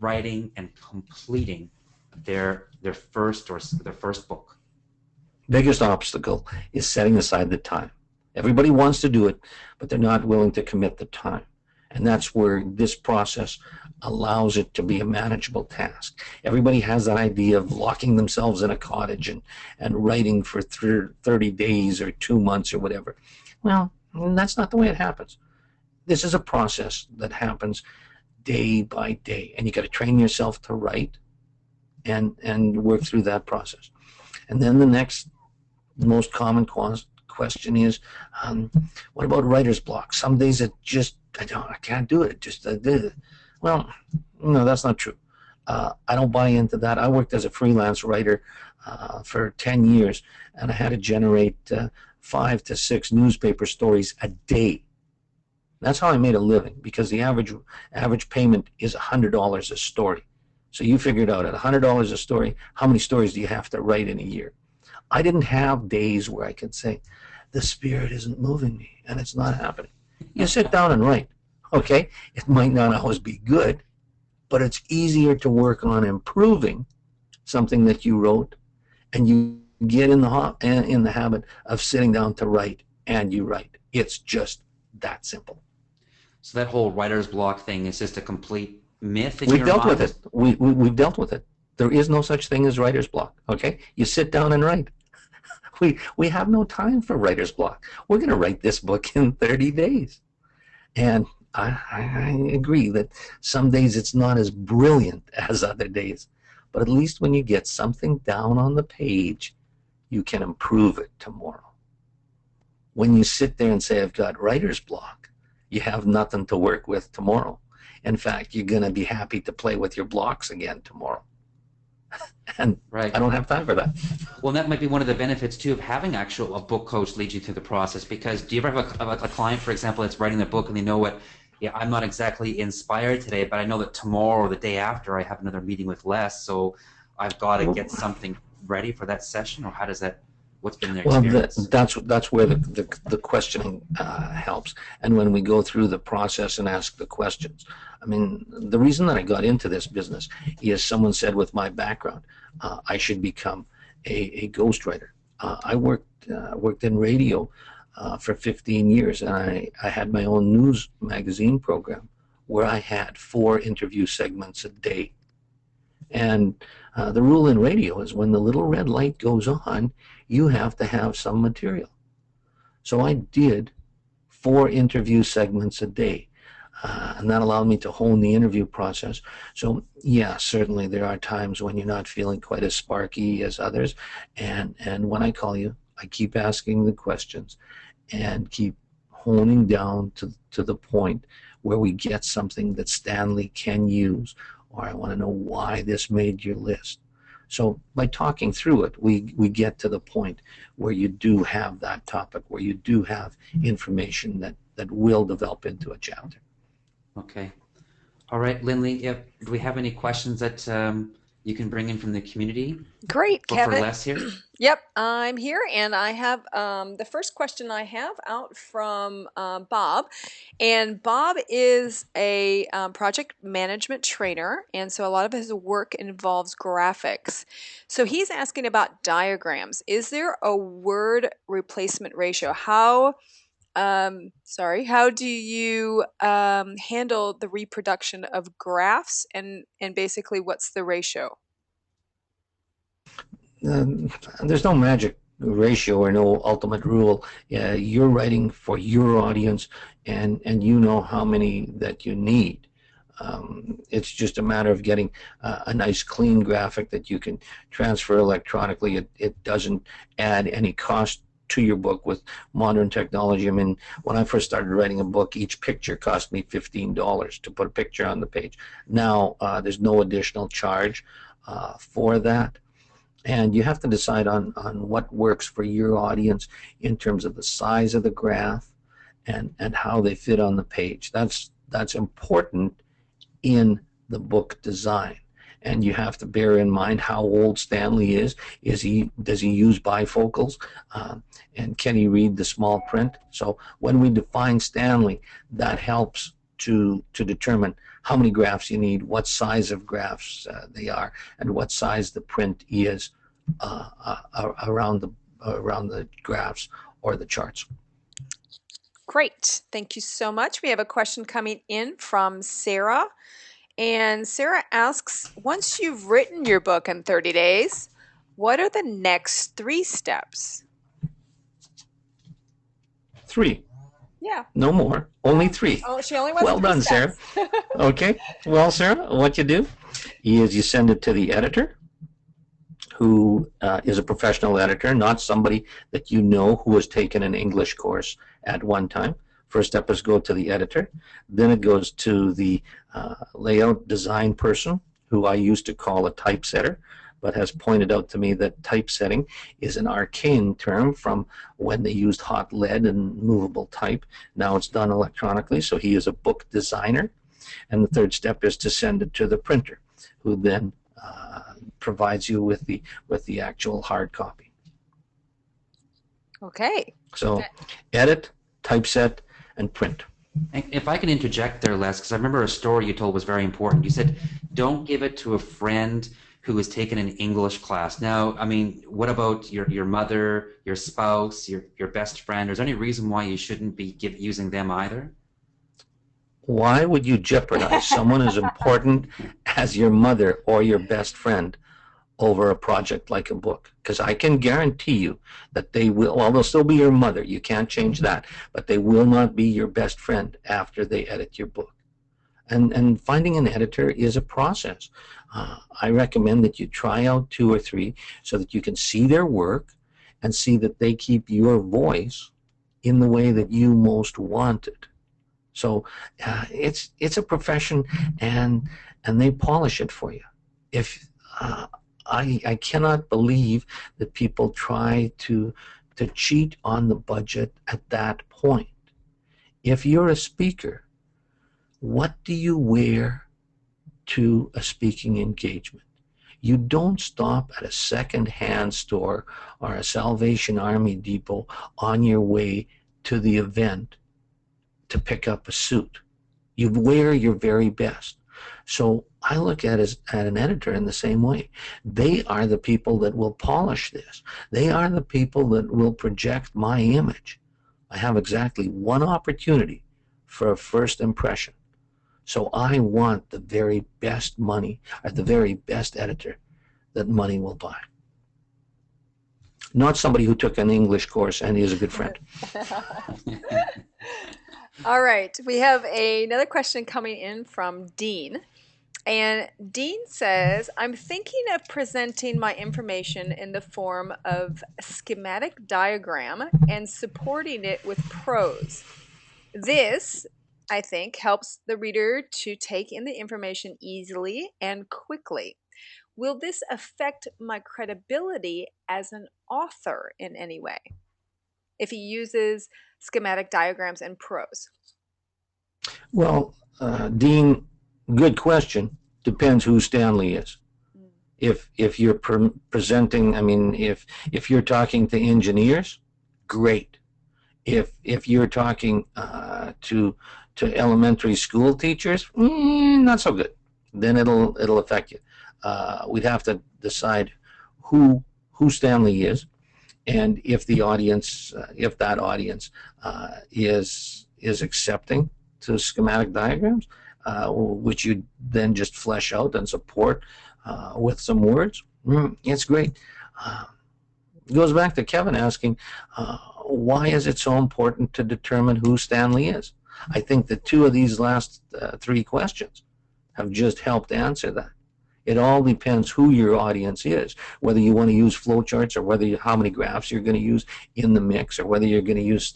writing, and completing their first book? Biggest obstacle is setting aside the time. Everybody wants to do it, but they're not willing to commit the time. And that's where this process allows it to be a manageable task. Everybody has that idea of locking themselves in a cottage and writing for 30 days or 2 months or whatever. Well, that's not the way it happens. This is a process that happens day by day, and you got to train yourself to write and work through that process. And then the next most common question is, what about writer's block? Some days I can't do it. Well, no, that's not true. I don't buy into that. I worked as a freelance writer for 10 years, and I had to generate 5 to 6 newspaper stories a day. That's how I made a living, because the average payment is $100 a story. So you figured out at $100 a story, how many stories do you have to write in a year? I didn't have days where I could say, the spirit isn't moving me, and it's not happening. You sit down and write. Okay, it might not always be good, but it's easier to work on improving something that you wrote, and you get in the habit of sitting down to write, and you write. It's just that simple. So that whole writer's block thing is just a complete myth in We've your dealt mind? with it. We've dealt with it. There is no such thing as writer's block. Okay, you sit down and write. We have no time for writer's block. We're going to write this book in 30 days. And I agree that some days it's not as brilliant as other days. But at least when you get something down on the page, you can improve it tomorrow. When you sit there and say, I've got writer's block, you have nothing to work with tomorrow. In fact, you're going to be happy to play with your blocks again tomorrow. And Right. I don't have time for that. Well, that might be one of the benefits too of having a book coach lead you through the process. Because do you ever have a client, for example, that's writing the book and they know what? Yeah, I'm not exactly inspired today, but I know that tomorrow or the day after I have another meeting with Les, so I've got to get something ready for that session. Or how does that? What's been their experience? Well, that's where the questioning helps, and when we go through the process and ask the questions. I mean, the reason that I got into this business is someone said with my background, I should become a ghostwriter. I worked in radio for 15 years, and I had my own news magazine program where I had 4 interview segments a day. And the rule in radio is when the little red light goes on, you have to have some material. So I did 4 interview segments a day. And that allowed me to hone the interview process. So yeah, certainly there are times when you're not feeling quite as sparky as others. And when I call you, I keep asking the questions and keep honing down to the point where we get something that Stanley can use, or I want to know why this made your list. So by talking through it, we get to the point where you do have that topic, where you do have information that will develop into a chapter. Okay. All right, Lindley, do we have any questions that you can bring in from the community Great, for Kevin. Les here? Yep, I'm here, and I have the first question I have out from Bob, and Bob is a project management trainer, and so a lot of his work involves graphics. So he's asking about diagrams. Is there a word replacement ratio? How do you handle the reproduction of graphs, and basically what's the ratio? There's no magic ratio or no ultimate rule. You're writing for your audience, and you know how many that you need. It's just a matter of getting a nice clean graphic that you can transfer electronically. It doesn't add any cost to your book with modern technology. I mean, when I first started writing a book, each picture cost me $15 to put a picture on the page. Now there's no additional charge for that. And you have to decide on what works for your audience in terms of the size of the graph and how they fit on the page. That's important in the book design. And you have to bear in mind how old Stanley is. Does he use bifocals? And can he read the small print? So when we define Stanley, that helps to determine how many graphs you need, what size of graphs they are, and what size the print is around the graphs or the charts. Great. Thank you so much. We have a question coming in from Sarah. And Sarah asks, once you've written your book in 30 days, what are the next 3 steps? 3. Yeah. No more. Only 3. Oh, she only wants Well 3 done, steps. Sarah. Okay. Well, Sarah, what you do is you send it to the editor, who is a professional editor, not somebody that you know who has taken an English course at one time. First step is go to the editor. Then it goes to the layout design person, who I used to call a typesetter, but has pointed out to me that typesetting is an arcane term from when they used hot lead and movable type. Now it's done electronically, so he is a book designer. And the third step is to send it to the printer, who then provides you with the actual hard copy. Okay. So edit, typeset, and print. If I can interject there, Les, because I remember a story you told was very important. You said, don't give it to a friend who has taken an English class. Now, I mean, what about your mother, your spouse, your best friend? Is there any reason why you shouldn't be using them either? Why would you jeopardize someone as important as your mother or your best friend over a project like a book? Because I can guarantee you that they will, well, they'll still be your mother. You can't change that. But they will not be your best friend after they edit your book. And finding an editor is a process. I recommend that you try out 2 or 3 so that you can see their work and see that they keep your voice in the way that you most want it. So it's a profession, and they polish it for you. If I cannot believe that people try to cheat on the budget at that point. If you're a speaker, what do you wear to a speaking engagement? You don't stop at a second-hand store or a Salvation Army depot on your way to the event to pick up a suit. You wear your very best. So I look at an editor in the same way. They are the people that will polish this. They are the people that will project my image. I have exactly 1 opportunity for a first impression. So I want the very best money, or the very best editor that money will buy. Not somebody who took an English course and is a good friend. All right, we have another question coming in from Dean. And Dean says, I'm thinking of presenting my information in the form of a schematic diagram and supporting it with prose. This, I think, helps the reader to take in the information easily and quickly. Will this affect my credibility as an author in any way if he uses schematic diagrams and prose? Well, Dean, good question. Depends who Stanley is. If you're presenting, I mean, if you're talking to engineers, great. If you're talking to elementary school teachers, not so good. Then it'll affect you. We'd have to decide who Stanley is, and if the audience, if that audience is accepting to schematic diagrams, which you then just flesh out and support with some words. It's great. It goes back to Kevin asking, why is it so important to determine who Stanley is? I think the two of these last three questions have just helped answer that. It all depends who your audience is, whether you want to use flowcharts or whether how many graphs you're going to use in the mix, or whether you're going to use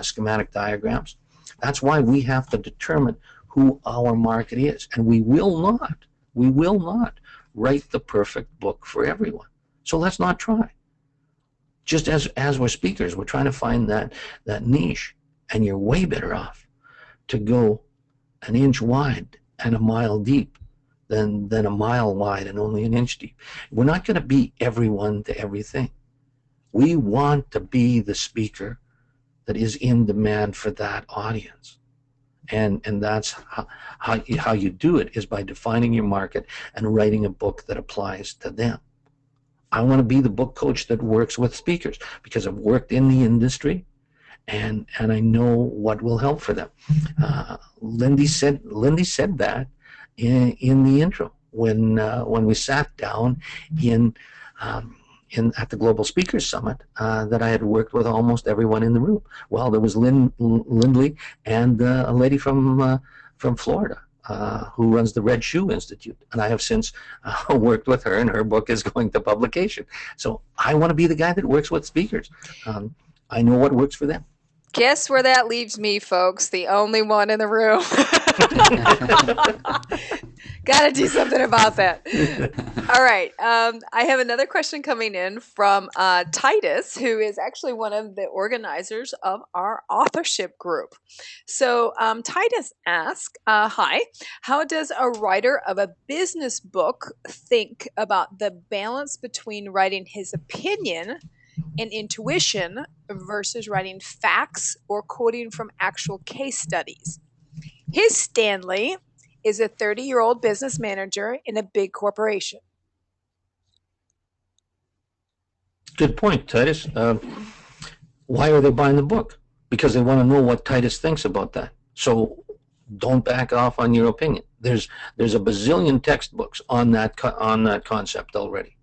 schematic diagrams. That's why we have to determine who our market is, and we will not write the perfect book for everyone. So let's not try. Just as we're speakers, we're trying to find that niche, and you're way better off to go an inch wide and a mile deep than a mile wide and only an inch deep. We're not going to be everyone to everything. We want to be the speaker that is in demand for that audience. And that's how you do it, is by defining your market and writing a book that applies to them. I want to be the book coach that works with speakers because I've worked in the industry and I know what will help for them. Lindy said that in the intro when we sat down at the Global Speakers Summit, that I had worked with almost everyone in the room. Well, there was Lindley and a lady from Florida who runs the Red Shoe Institute, and I have since worked with her, and her book is going to publication. So I want to be the guy that works with speakers. I know what works for them. Guess where that leaves me, folks? The only one in the room. Got to do something about that. All right. I have another question coming in from Titus, who is actually one of the organizers of our authorship group. So Titus asks, hi, how does a writer of a business book think about the balance between writing his opinion and intuition versus writing facts or quoting from actual case studies? His Stanley is a 30-year-old business manager in a big corporation. Good point, Titus. Why are they buying the book? Because they want to know what Titus thinks about that. So don't back off on your opinion. There's a bazillion textbooks on that concept already.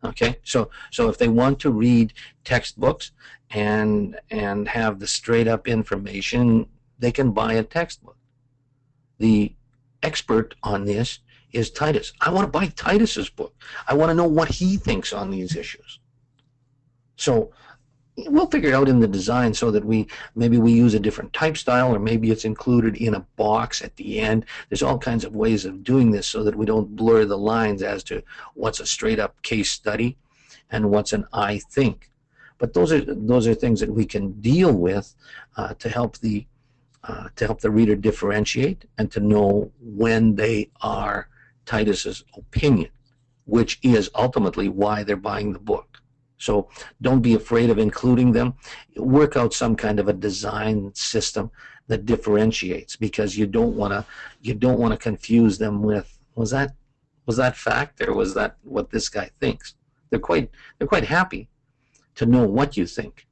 Okay, so if they want to read textbooks and have the straight up information, they can buy a textbook. The expert on this is Titus. I want to buy Titus's book. I want to know what he thinks on these issues. So we'll figure it out in the design so that maybe we use a different type style, or maybe it's included in a box at the end. There's all kinds of ways of doing this so that we don't blur the lines as to what's a straight up case study and what's an I think. But those are things that we can deal with to help the reader differentiate and to know when they are Titus's opinion, which is ultimately why they're buying the book. So don't be afraid of including them. Work out some kind of a design system that differentiates, because you don't want to confuse them with was that fact or was that what this guy thinks. They're quite happy to know what you think,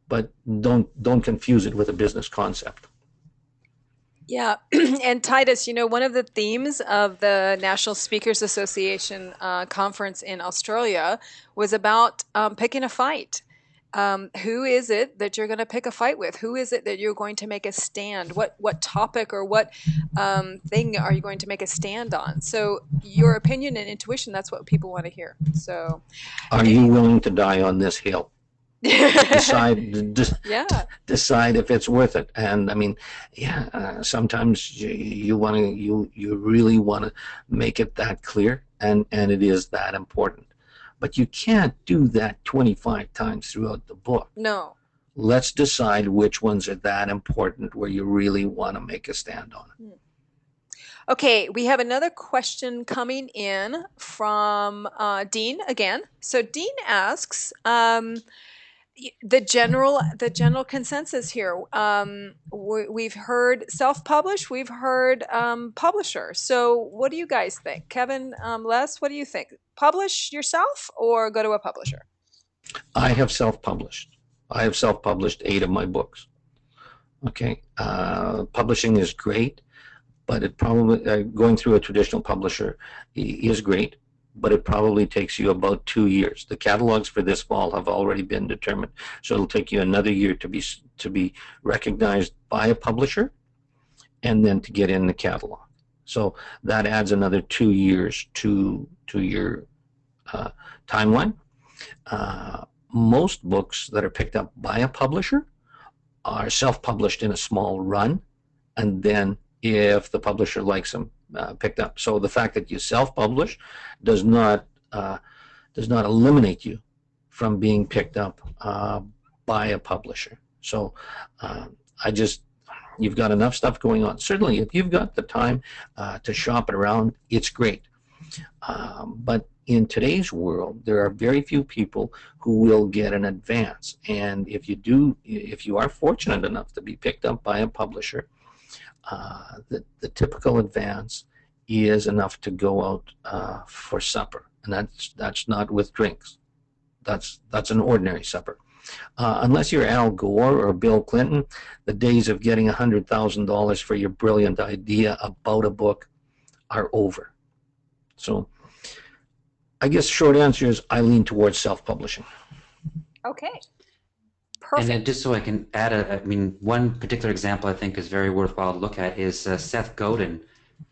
but don't confuse it with a business concept. Yeah, and Titus, one of the themes of the National Speakers Association conference in Australia was about picking a fight. Who is it that you're going to pick a fight with? Who is it that you're going to make a stand? What topic or what thing are you going to make a stand on? So your opinion and intuition, that's what people want to hear. So Are you willing to die on this hill? Decide yeah. decide if it's worth it. And I mean, yeah, sometimes you want to you really want to make it that clear, and it is that important. But you can't do that 25 times throughout the book. No. Let's decide which ones are that important where you really want to make a stand on it. Okay, we have another question coming in from Dean again. So Dean asks, the general consensus here. We've heard self-publish, we've heard publisher. So what do you guys think? Kevin, Les, what do you think? Publish yourself or go to a publisher? I have self-published. I have self-published 8 of my books. Okay, publishing is great, but it probably going through a traditional publisher is great, but it probably takes you about 2 years. The catalogs for this fall have already been determined, so it'll take you another year to be recognized by a publisher, and then to get in the catalog. So that adds another 2 years to your timeline. Most books that are picked up by a publisher are self-published in a small run, and then if the publisher likes them, picked up. So the fact that you self-publish does not eliminate you from being picked up by a publisher. So you've got enough stuff going on. Certainly, if you've got the time to shop it around, it's great. But in today's world, there are very few people who will get an advance. And if you are fortunate enough to be picked up by a publisher, the typical advance is enough to go out for supper, and that's not with drinks. That's an ordinary supper. Unless you're Al Gore or Bill Clinton, the days of getting $100,000 for your brilliant idea about a book are over. So I guess short answer is I lean towards self-publishing. Okay. Perfect. And then just so I can add, one particular example I think is very worthwhile to look at is Seth Godin.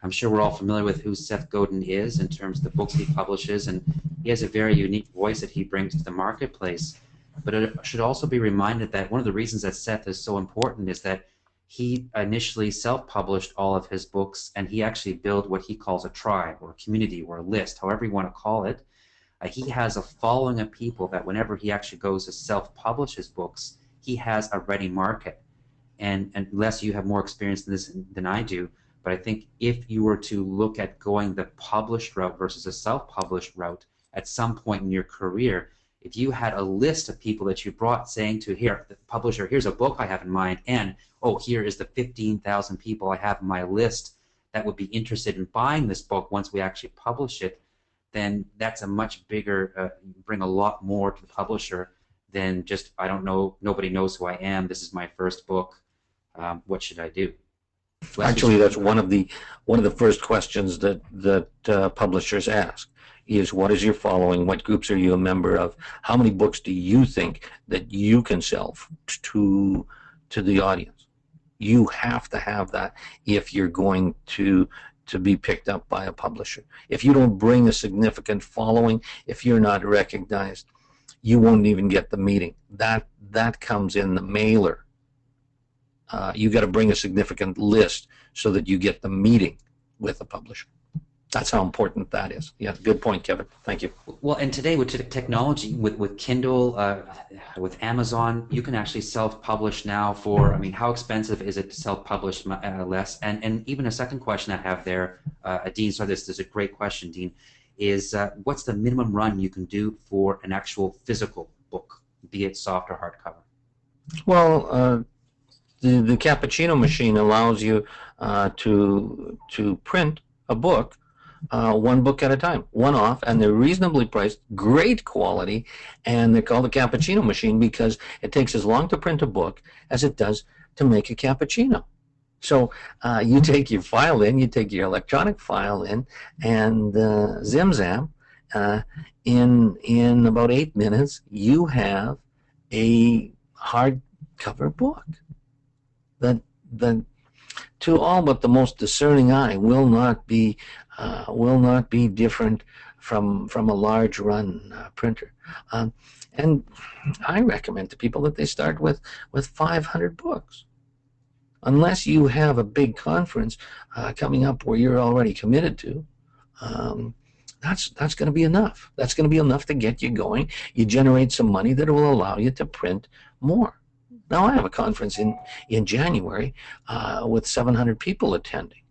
I'm sure we're all familiar with who Seth Godin is in terms of the books he publishes, and he has a very unique voice that he brings to the marketplace. But it should also be reminded that one of the reasons that Seth is so important is that he initially self-published all of his books, and he actually built what he calls a tribe or a community or a list, however you want to call it. He has a following of people that whenever he actually goes to self-publish his books, he has a ready market. And Les, you have more experience in this than I do, but I think if you were to look at going the published route versus a self-published route at some point in your career, if you had a list of people that you brought saying to here, the publisher, here's a book I have in mind, and oh, here is the 15,000 people I have in my list that would be interested in buying this book once we actually publish it, then that's a much bigger, bring a lot more to the publisher than just, I don't know, nobody knows who I am, this is my first book, what should I do? Actually, that's one of the first questions that publishers ask is, what is your following? What groups are you a member of? How many books do you think that you can sell to the audience? You have to have that if you're going to be picked up by a publisher. If you don't bring a significant following, if you're not recognized, you won't even get the meeting. That comes in the mailer. You got to bring a significant list so that you get the meeting with a publisher. That's how important that is. Yeah, good point, Kevin. Thank you. Well, and today with technology, with Kindle, with Amazon, you can actually self-publish now for, how expensive is it to self-publish less? And even a second question I have there, Dean, sorry, this is a great question, Dean, is what's the minimum run you can do for an actual physical book, be it soft or hardcover? Well, the cappuccino machine allows you to print a book, one book at a time, one off, and they're reasonably priced, great quality, and they're called a cappuccino machine because it takes as long to print a book as it does to make a cappuccino. So you take your file in, you take your electronic file in, and zim-zam, in about 8 minutes, you have a hardcover book that to all but the most discerning eye will not be different from a large run printer. And I recommend to people that they start with 500 books. Unless you have a big conference coming up where you're already committed to, that's going to be enough. That's going to be enough to get you going. You generate some money that will allow you to print more. Now, I have a conference in January with 700 people attending,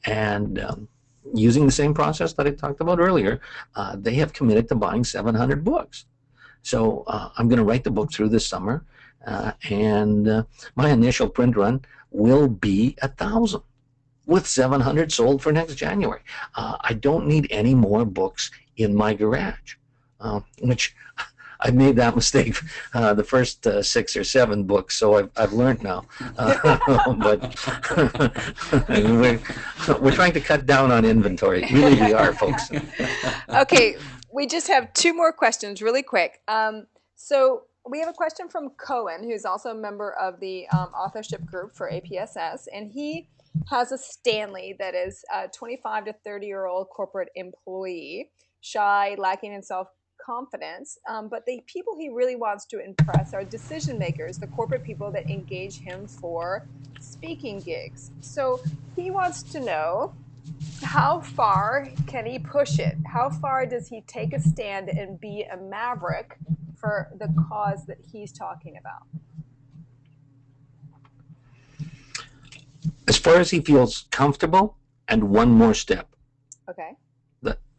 and using the same process that I talked about earlier, they have committed to buying 700 books. So I'm going to write the book through this summer, and my initial print run will be 1,000, with 700 sold for next January. I don't need any more books in my garage, which I made that mistake the first 6 or 7 books, so I've learned now. But we're trying to cut down on inventory. Really, we are, folks. Okay, we just have 2 more questions really quick. So we have a question from Cohen, who's also a member of the authorship group for APSS, and he has a Stanley that is a 25 to 30-year-old corporate employee, shy, lacking in self-confidence, but the people he really wants to impress are decision makers, the corporate people that engage him for speaking gigs. So he wants to know, how far can he push it? How far does he take a stand and be a maverick for the cause that he's talking about? As far as he feels comfortable, and one more step. Okay.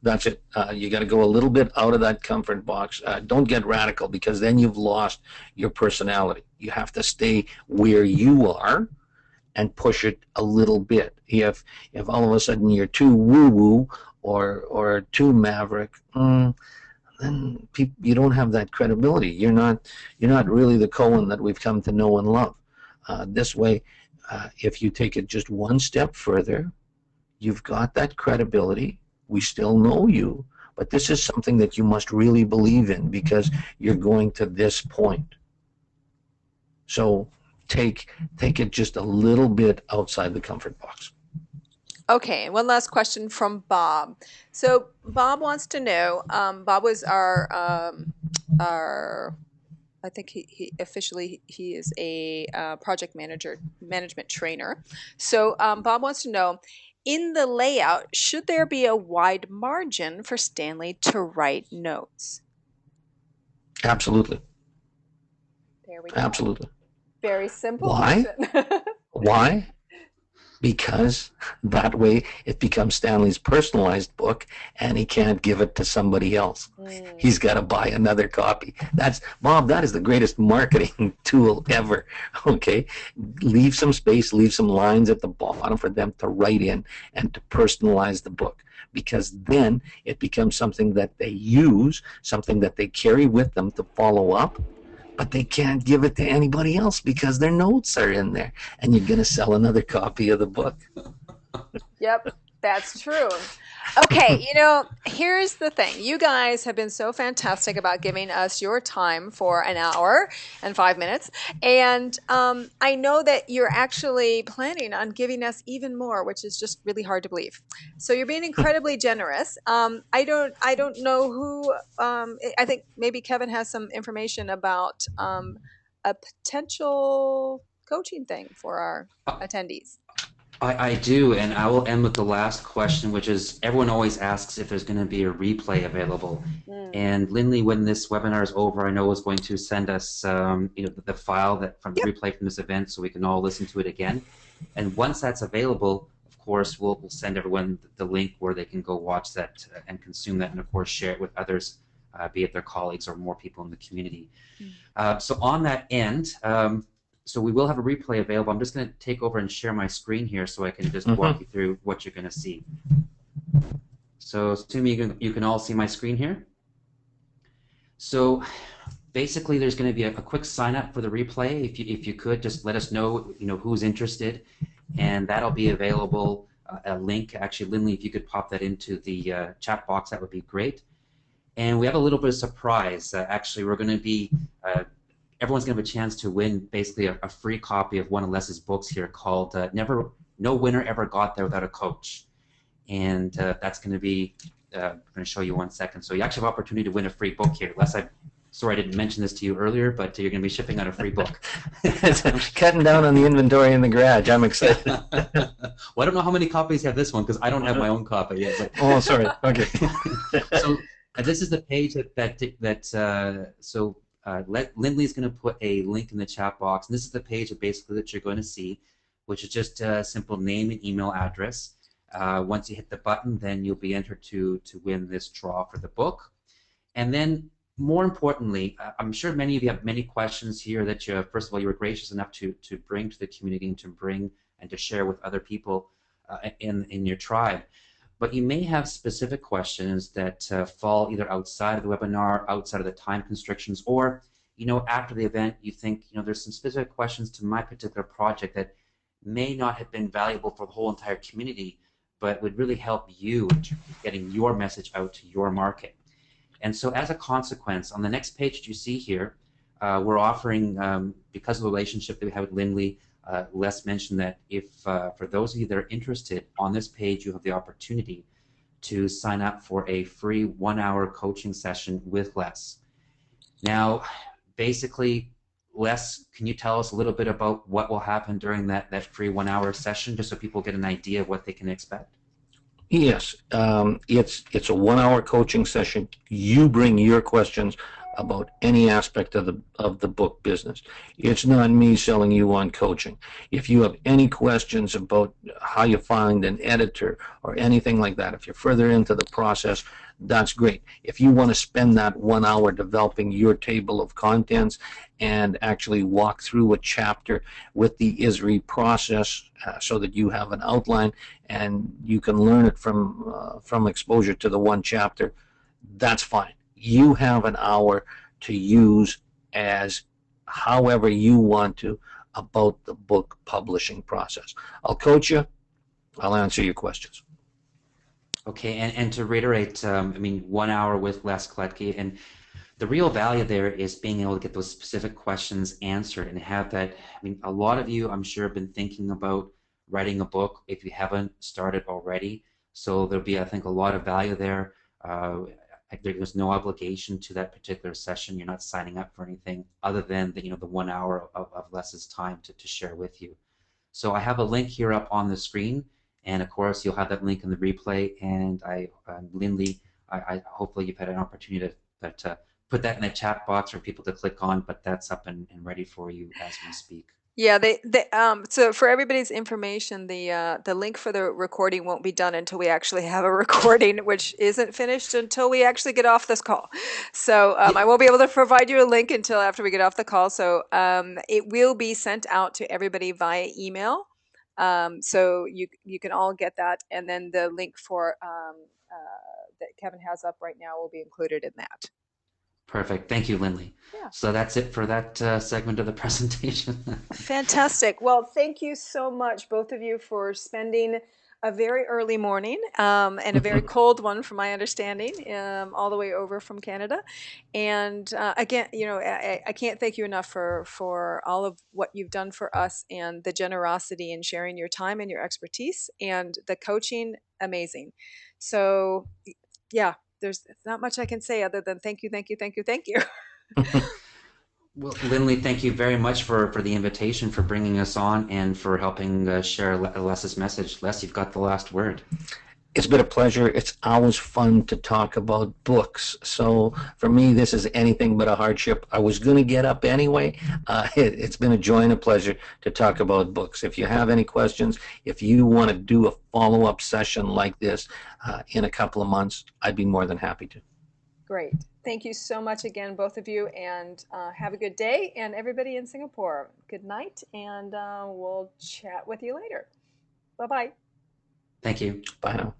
That's it. You got to go a little bit out of that comfort box. Don't get radical, because then you've lost your personality. You have to stay where you are and push it a little bit. If all of a sudden you're too woo-woo or too maverick, then you don't have that credibility. You're not really the Cohen that we've come to know and love. This way, if you take it just one step further, you've got that credibility. We still know you, but this is something that you must really believe in, because you're going to this point. So take it just a little bit outside the comfort box. Okay, one last question from Bob. So Bob wants to know, Bob was our I think he officially he is a project management trainer. So Bob wants to know, in the layout, should there be a wide margin for Stanley to write notes? Absolutely. There we go. Absolutely. Very simple. Why? Question. Why? Because that way it becomes Stanley's personalized book, and he can't give it to somebody else. He's got to buy another copy. That's, Bob, that is the greatest marketing tool ever. Okay? Leave some space, leave some lines at the bottom for them to write in and to personalize the book, because then it becomes something that they use, something that they carry with them to follow up. But they can't give it to anybody else because their notes are in there, and you're going to sell another copy of the book. Yep, that's true. Okay, here's the thing. You guys have been so fantastic about giving us your time for an hour and 5 minutes. And I know that you're actually planning on giving us even more, which is just really hard to believe. So you're being incredibly generous. I don't know who, I think maybe Kevin has some information about a potential coaching thing for our attendees. I do, and I will end with the last question, which is, everyone always asks if there's going to be a replay available. And Lindley, when this webinar is over, I know is going to send us the file from the replay from this event, so we can all listen to it again. And once that's available, of course, we'll send everyone the link where they can go watch that and consume that, and of course share it with others, be it their colleagues or more people in the community. So on that end, so we will have a replay available. I'm just going to take over and share my screen here so I can just walk you through what you're going to see. So assuming you can all see my screen here. So basically there's going to be a quick sign up for the replay. If you could just let us know who's interested. and that'll be available. A link, actually, Lindley, if you could pop that into the chat box, that would be great. And we have a little bit of surprise. Actually, we're going to be everyone's going to have a chance to win basically a free copy of one of Les's books here called No Winner Ever Got There Without a Coach. And that's going to be, I'm going to show you 1 second. So you actually have an opportunity to win a free book here. Les, I'm sorry I didn't mention this to you earlier, but you're going to be shipping out a free book. Cutting down on the inventory in the garage. I'm excited. Well, I don't know how many copies have this one because I don't have my own copy yet. But... Oh, sorry. Okay. So this is the page Lindley's going to put a link in the chat box, and this is the page that you're going to see, which is just a simple name and email address. Once you hit the button, then you'll be entered to win this draw for the book. And then, more importantly, I'm sure many of you have many questions here that first of all, you were gracious enough to bring to the community and to bring and to share with other people in your tribe. But you may have specific questions that fall either outside of the webinar, outside of the time constrictions, or after the event you think there's some specific questions to my particular project that may not have been valuable for the whole entire community, but would really help you in getting your message out to your market. And so as a consequence, on the next page that you see here, we're offering, because of the relationship that we have with Lindley, Les mentioned that if for those of you that are interested, on this page you have the opportunity to sign up for a free 1-hour coaching session with Les. Now, basically, Les, can you tell us a little bit about what will happen during that free 1-hour session, just so people get an idea of what they can expect? Yes, it's a 1-hour coaching session. You bring your questions about any aspect of the book business. It's not me selling you on coaching. If you have any questions about how you find an editor or anything like that, if you're further into the process, that's great. If you want to spend that 1 hour developing your table of contents and actually walk through a chapter with the ISRI process so that you have an outline and you can learn it from exposure to the one chapter, that's fine. You have an hour to use as however you want to about the book publishing process. I'll coach you. I'll answer your questions. Okay, and to reiterate, 1 hour with Les Kletke, and the real value there is being able to get those specific questions answered and have that. A lot of you, I'm sure, have been thinking about writing a book if you haven't started already. So there'll be, I think, a lot of value there. There's no obligation to that particular session. You're not signing up for anything other than the 1 hour of Les's time to share with you. So I have a link here up on the screen, and of course you'll have that link in the replay. And Lindley, I hopefully you've had an opportunity to put that in the chat box for people to click on, but that's up and ready for you as we speak. Yeah, so for everybody's information, the link for the recording won't be done until we actually have a recording, which isn't finished until we actually get off this call. So I won't be able to provide you a link until after we get off the call. So it will be sent out to everybody via email. So you can all get that, and then the link for that Kevin has up right now will be included in that. Perfect. Thank you, Lindley. Yeah. So that's it for that segment of the presentation. Fantastic. Well, thank you so much, both of you, for spending a very early morning and a very cold one, from my understanding, all the way over from Canada. And again, I can't thank you enough for all of what you've done for us and the generosity in sharing your time and your expertise, and the coaching, amazing. So, yeah. There's not much I can say other than thank you, thank you, thank you, thank you. Well, Lindley, thank you very much for the invitation, for bringing us on, and for helping share Les's message. Les, you've got the last word. It's been a pleasure. It's always fun to talk about books. So for me, this is anything but a hardship. I was going to get up anyway. It's been a joy and a pleasure to talk about books. If you have any questions, if you want to do a follow-up session like this in a couple of months, I'd be more than happy to. Great. Thank you so much again, both of you, and have a good day. And everybody in Singapore, good night, and we'll chat with you later. Bye-bye. Thank you. Bye now.